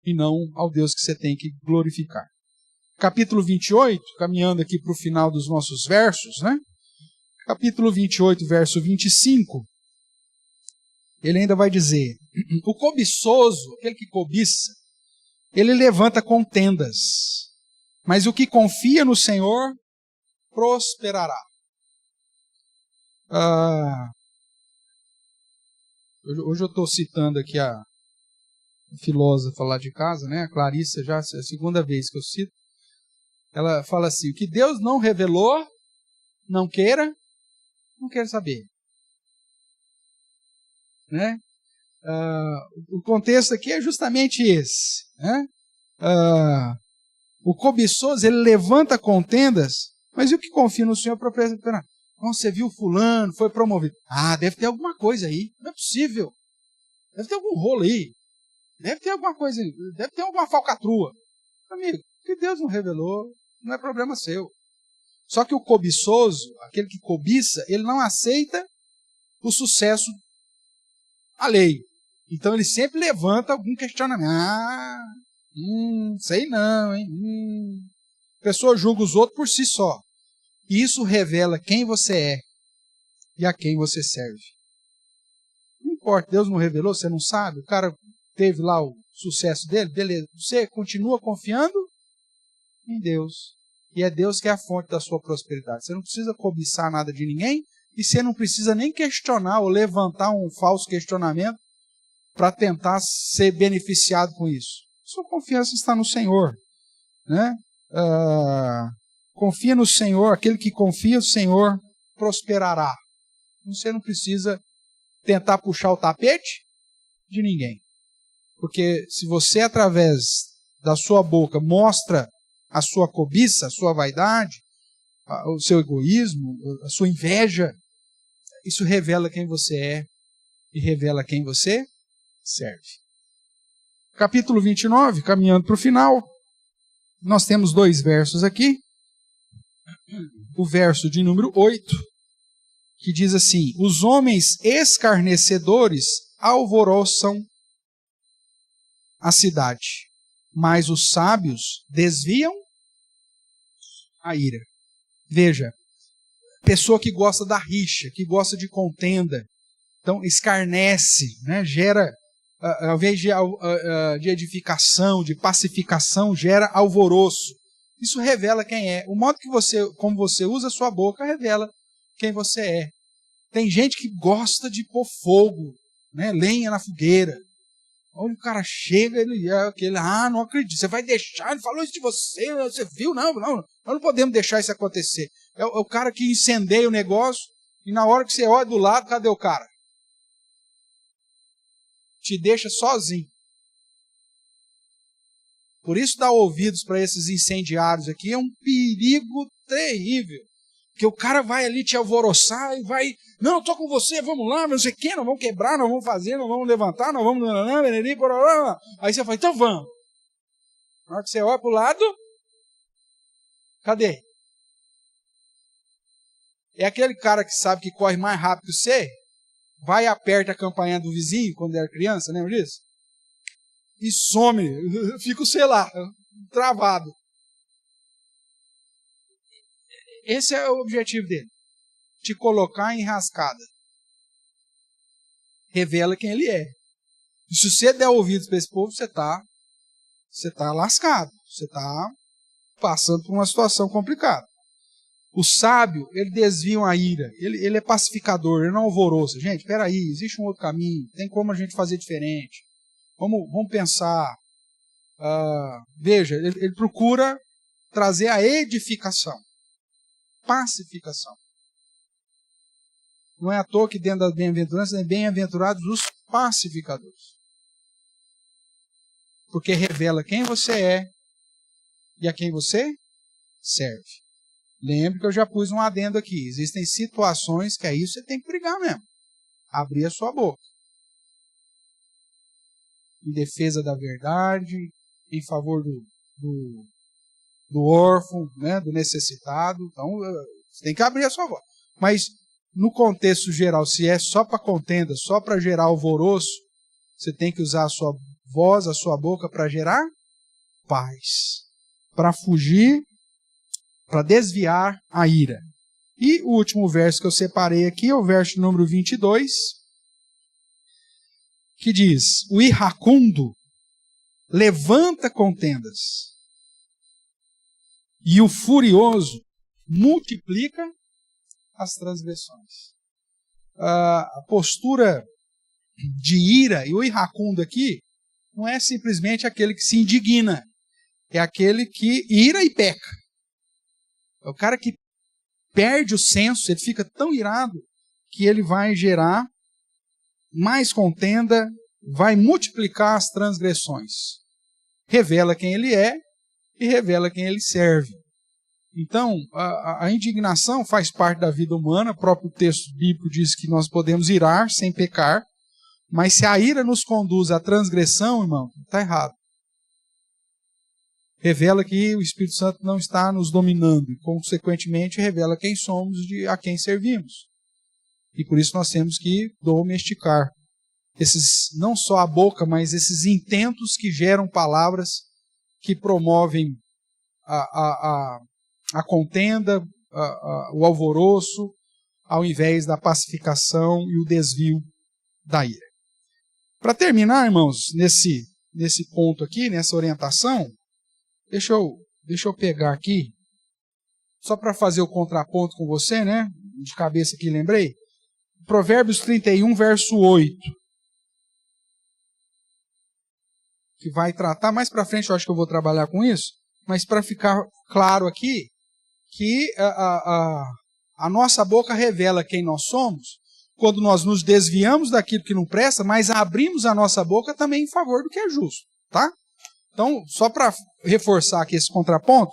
e não ao Deus que você tem que glorificar. Capítulo 28, caminhando aqui para o final dos nossos versos, né? Capítulo 28, verso 25, ele ainda vai dizer, o cobiçoso, aquele que cobiça, ele levanta contendas, mas o que confia no Senhor prosperará. Hoje eu estou citando aqui a filósofa lá de casa, né? A Clarissa, já é a segunda vez que eu cito. Ela fala assim, o que Deus não revelou, não queira saber. Né? O contexto aqui é justamente esse. Né? O cobiçoso, ele levanta contendas, mas e o que confia no Senhor prosperará? Você viu fulano, foi promovido. Deve ter alguma coisa aí. Não é possível. Deve ter algum rolo aí. Deve ter alguma coisa, deve ter alguma falcatrua. Amigo, o que Deus não revelou, não é problema seu. Só que o cobiçoso, aquele que cobiça, ele não aceita o sucesso alheio. Então ele sempre levanta algum questionamento. Sei não, hein? A pessoa julga os outros por si só. E isso revela quem você é e a quem você serve. Não importa, Deus não revelou, você não sabe, o cara teve lá o sucesso dele, beleza. Você continua confiando em Deus. E é Deus que é a fonte da sua prosperidade. Você não precisa cobiçar nada de ninguém e você não precisa nem questionar ou levantar um falso questionamento para tentar ser beneficiado com isso. Sua confiança está no Senhor, né? Confia no Senhor, aquele que confia no Senhor prosperará. Você não precisa tentar puxar o tapete de ninguém. Porque se você, através da sua boca, mostra a sua cobiça, a sua vaidade, o seu egoísmo, a sua inveja, isso revela quem você é e revela quem você serve. Capítulo 29, caminhando para o final, nós temos 2 versos aqui. O verso de número 8, que diz assim: os homens escarnecedores alvoroçam a cidade, mas os sábios desviam a ira. Veja, pessoa que gosta da rixa, que gosta de contenda, então escarnece, né? Gera, ao invés de edificação, de pacificação, gera alvoroço. Isso revela quem é. O modo que como você usa a sua boca, revela quem você é. Tem gente que gosta de pôr fogo, né? Lenha na fogueira. Onde o cara chega, ele é aquele, não acredito, você vai deixar, ele falou isso de você viu? Não, nós não podemos deixar isso acontecer. É o cara que incendeia o negócio e na hora que você olha do lado, cadê o cara? Te deixa sozinho. Por isso, dar ouvidos para esses incendiários aqui é um perigo terrível. Porque o cara vai ali te alvoroçar e vai, não, eu estou com você, vamos lá, não sei o quê, nós vamos quebrar, nós vamos fazer, nós vamos levantar, nós vamos... Aí você fala, então vamos. Na hora que você olha para o lado, cadê? É aquele cara que sabe que corre mais rápido que você, vai e aperta a campainha do vizinho quando era criança, lembra disso? E some, fica, sei lá, travado. Esse é o objetivo dele. Te colocar em enrascada. Revela quem ele é. E se você der ouvidos para esse povo, você tá lascado. Você está passando por uma situação complicada. O sábio, ele desvia a ira. Ele é pacificador, ele não alvoroça. Gente, espera aí, existe um outro caminho. Tem como a gente fazer diferente. Vamos pensar. Veja, ele procura trazer a edificação. Pacificação. Não é à toa que dentro das bem-aventuranças é bem-aventurados os pacificadores. Porque revela quem você é e a quem você serve. Lembre que eu já pus um adendo aqui. Existem situações que aí você tem que brigar mesmo. Abrir a sua boca. Em defesa da verdade, em favor do órfão, né, do necessitado. Então, você tem que abrir a sua voz. Mas, no contexto geral, se é só para contenda, só para gerar alvoroço, você tem que usar a sua voz, a sua boca para gerar paz. Para fugir, para desviar a ira. E o último verso que eu separei aqui é o verso número 22, que diz: o iracundo levanta contendas, e o furioso multiplica as transgressões. A postura de ira, e o iracundo aqui, não é simplesmente aquele que se indigna, é aquele que ira e peca. É o cara que perde o senso, ele fica tão irado que ele vai gerar mais contenda, vai multiplicar as transgressões. Revela quem ele é e revela quem ele serve. Então, a indignação faz parte da vida humana. O próprio texto bíblico diz que nós podemos irar sem pecar, mas se a ira nos conduz à transgressão, irmão, está errado. Revela que o Espírito Santo não está nos dominando e, consequentemente, revela quem somos e a quem servimos. E por isso nós temos que domesticar não só a boca, mas esses intentos que geram palavras que promovem a contenda, o alvoroço, ao invés da pacificação e o desvio da ira. Para terminar, irmãos, nesse ponto aqui, nessa orientação, deixa eu pegar aqui, só para fazer o contraponto com você, né? De cabeça aqui, lembrei. Provérbios 31, verso 8. Que vai tratar, mais para frente eu acho que eu vou trabalhar com isso, mas para ficar claro aqui, que a nossa boca revela quem nós somos, quando nós nos desviamos daquilo que não presta, mas abrimos a nossa boca também em favor do que é justo, tá? Então, só para reforçar aqui esse contraponto,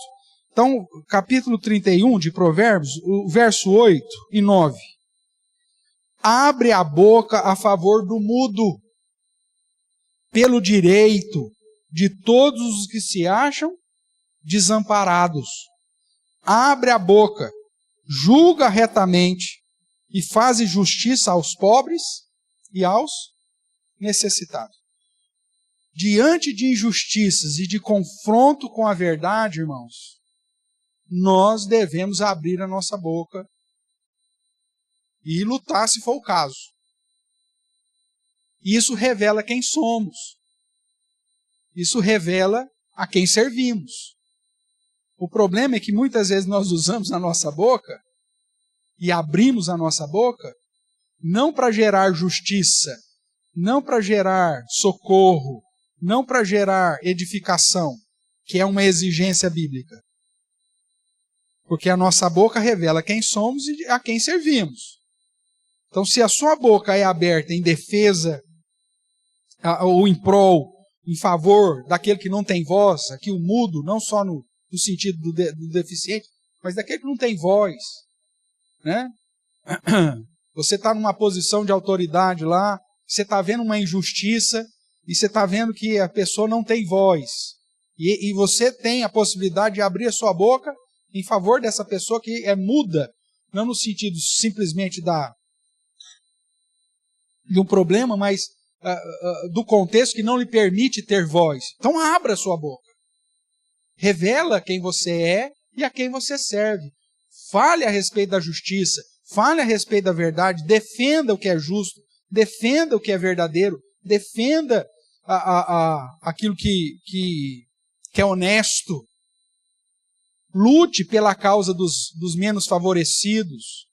então, capítulo 31 de Provérbios, o verso 8 e 9. Abre a boca a favor do mudo, pelo direito de todos os que se acham desamparados. Abre a boca, julga retamente e faz justiça aos pobres e aos necessitados. Diante de injustiças e de confronto com a verdade, irmãos, nós devemos abrir a nossa boca e lutar se for o caso. Isso revela quem somos. Isso revela a quem servimos. O problema é que muitas vezes nós usamos a nossa boca e abrimos a nossa boca não para gerar justiça, não para gerar socorro, não para gerar edificação, que é uma exigência bíblica. Porque a nossa boca revela quem somos e a quem servimos. Então, se a sua boca é aberta em defesa ou em prol, em favor daquele que não tem voz, aqui o mudo, não só no sentido do deficiente, mas daquele que não tem voz, né? Você está numa posição de autoridade lá, você está vendo uma injustiça e você está vendo que a pessoa não tem voz. E você tem a possibilidade de abrir a sua boca em favor dessa pessoa que é muda, não no sentido simplesmente de um problema, mas do contexto que não lhe permite ter voz. Então abra a sua boca. Revela quem você é e a quem você serve. Fale a respeito da justiça, fale a respeito da verdade, defenda o que é justo, defenda o que é verdadeiro, defenda aquilo que é honesto. Lute pela causa dos menos favorecidos.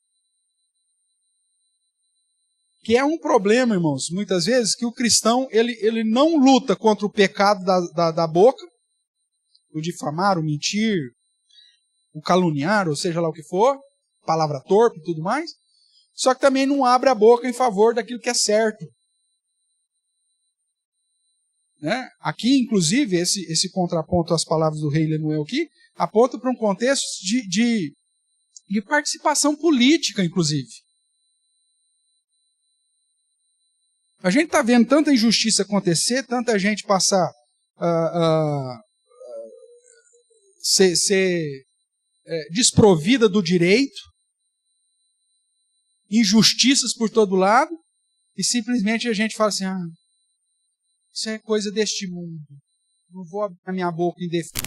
Que é um problema, irmãos, muitas vezes, que o cristão ele não luta contra o pecado da boca, o difamar, o mentir, o caluniar, ou seja lá o que for, palavra torpe e tudo mais, só que também não abre a boca em favor daquilo que é certo. Né? Aqui, inclusive, esse contraponto às palavras do rei Lemuel aqui, aponta para um contexto de participação política, inclusive. A gente está vendo tanta injustiça acontecer, tanta gente passar ser desprovida do direito, injustiças por todo lado, e simplesmente a gente fala assim, isso é coisa deste mundo, não vou abrir a minha boca em defesa.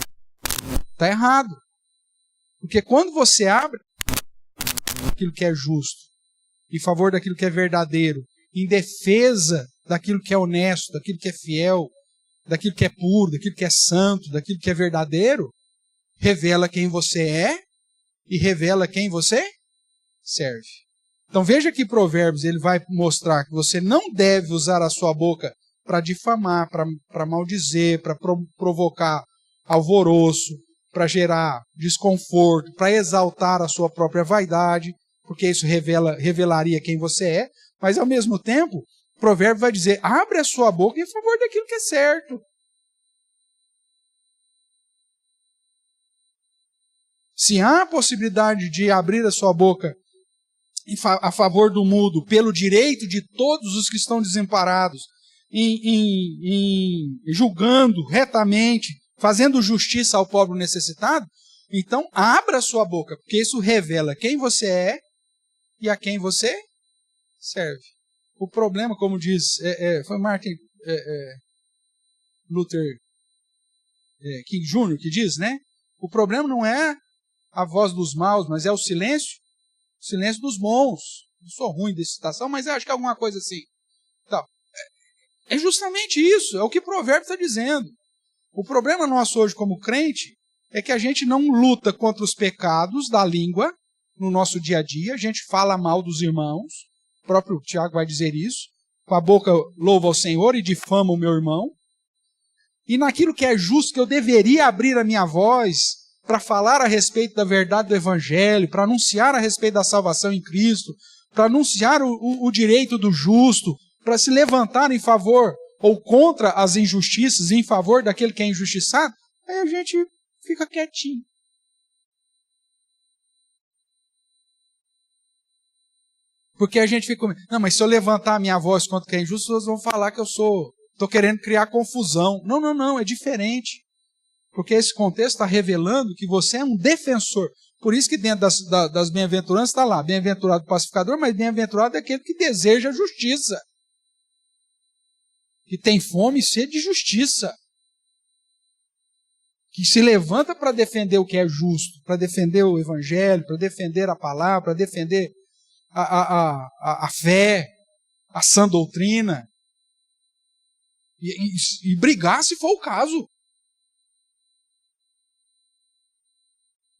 Está errado. Porque quando você abre aquilo que é justo, em favor daquilo que é verdadeiro, em defesa daquilo que é honesto, daquilo que é fiel, daquilo que é puro, daquilo que é santo, daquilo que é verdadeiro, revela quem você é e revela quem você serve. Então veja que Provérbios ele vai mostrar que você não deve usar a sua boca para difamar, para maldizer, para provocar alvoroço, para gerar desconforto, para exaltar a sua própria vaidade, porque isso revelaria quem você é, mas ao mesmo tempo, o provérbio vai dizer, abre a sua boca em favor daquilo que é certo. Se há a possibilidade de abrir a sua boca a favor do mudo, pelo direito de todos os que estão desamparados, julgando retamente, fazendo justiça ao pobre necessitado, então abra a sua boca, porque isso revela quem você é e a quem você serve. O problema, como diz, foi Martin Luther King Jr. que diz, né? O problema não é a voz dos maus, mas é o silêncio dos bons. Não sou ruim dessa citação, mas eu acho que é alguma coisa assim. Então, é justamente isso, é o que o provérbio está dizendo. O problema nosso hoje como crente é que a gente não luta contra os pecados da língua no nosso dia a dia, a gente fala mal dos irmãos, o próprio Tiago vai dizer isso, com a boca louva ao Senhor e difama o meu irmão, e naquilo que é justo, que eu deveria abrir a minha voz para falar a respeito da verdade do Evangelho, para anunciar a respeito da salvação em Cristo, para anunciar o direito do justo, para se levantar em favor ou contra as injustiças, em favor daquele que é injustiçado, aí a gente fica quietinho. Porque a gente fica, não, mas se eu levantar a minha voz contra quem é injusto, vocês vão falar que eu estou querendo criar confusão. Não, é diferente. Porque esse contexto está revelando que você é um defensor. Por isso que dentro das bem-aventuranças está lá, bem-aventurado o pacificador, mas bem-aventurado é aquele que deseja a justiça. Que tem fome e sede de justiça. Que se levanta para defender o que é justo, para defender o Evangelho, para defender a palavra, para defender a fé, a sã doutrina. E brigar se for o caso.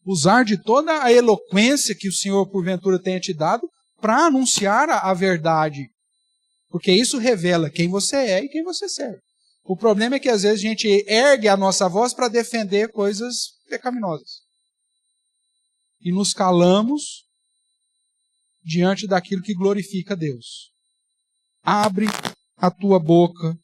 Usar de toda a eloquência que o Senhor, porventura, tenha te dado para anunciar a verdade. Porque isso revela quem você é e quem você serve. O problema é que às vezes a gente ergue a nossa voz para defender coisas pecaminosas. E nos calamos diante daquilo que glorifica a Deus. Abre a tua boca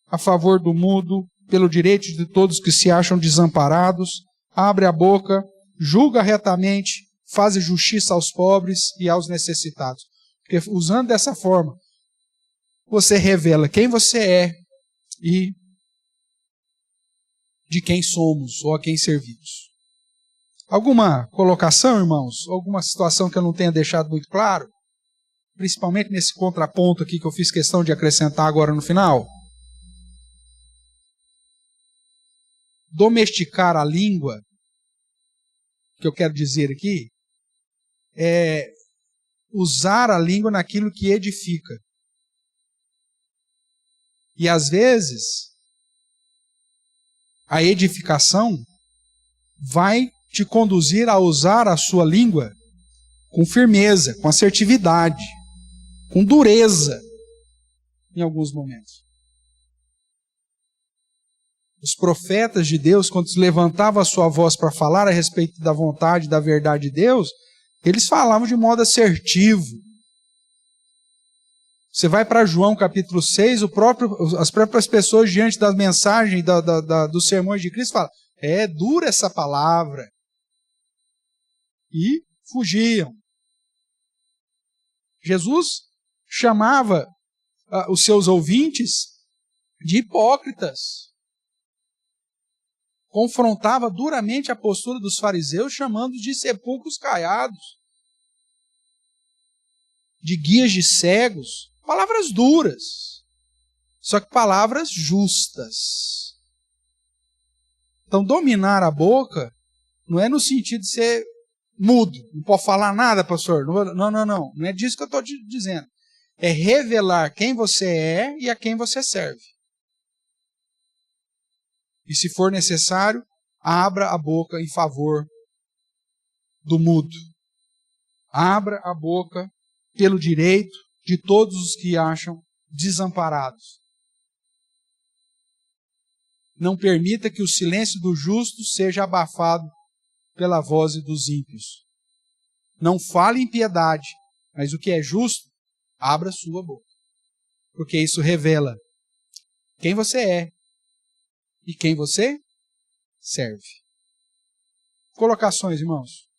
a favor do mudo, pelo direito de todos que se acham desamparados. Abre a boca, julga retamente, faz justiça aos pobres e aos necessitados. Porque usando dessa forma, você revela quem você é e de quem somos ou a quem servimos. Alguma colocação, irmãos? Alguma situação que eu não tenha deixado muito claro? Principalmente nesse contraponto aqui que eu fiz questão de acrescentar agora no final. Domesticar a língua, que eu quero dizer aqui, é usar a língua naquilo que edifica. E às vezes, a edificação vai te conduzir a usar a sua língua com firmeza, com assertividade, com dureza, em alguns momentos. Os profetas de Deus, quando se levantavam a sua voz para falar a respeito da vontade, da verdade de Deus, eles falavam de modo assertivo. Você vai para João capítulo 6, as próprias pessoas diante das mensagens dos sermões de Cristo falam, é dura essa palavra. E fugiam. Jesus chamava os seus ouvintes de hipócritas. Confrontava duramente a postura dos fariseus, chamando-os de sepulcros caiados, de guias de cegos. Palavras duras, só que palavras justas. Então, dominar a boca não é no sentido de ser mudo, não pode falar nada, pastor. Não é disso que eu estou dizendo. É revelar quem você é e a quem você serve. E se for necessário, abra a boca em favor do mudo. Abra a boca pelo direito de todos os que acham desamparados. Não permita que o silêncio do justo seja abafado pela voz dos ímpios. Não fale em piedade, mas o que é justo, abra sua boca. Porque isso revela quem você é e quem você serve. Colocações, irmãos.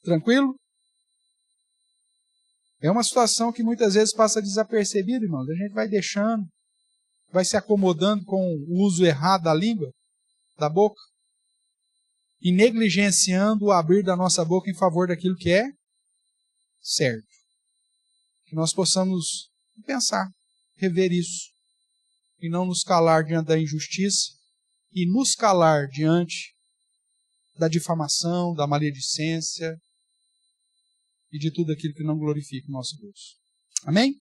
Tranquilo? É uma situação que muitas vezes passa desapercebida, irmãos. A gente vai deixando, vai se acomodando com o uso errado da língua, da boca, e negligenciando o abrir da nossa boca em favor daquilo que é certo. Que nós possamos pensar, rever isso, e não nos calar diante da injustiça, e nos calar diante da difamação, da maledicência e de tudo aquilo que não glorifica o nosso Deus. Amém?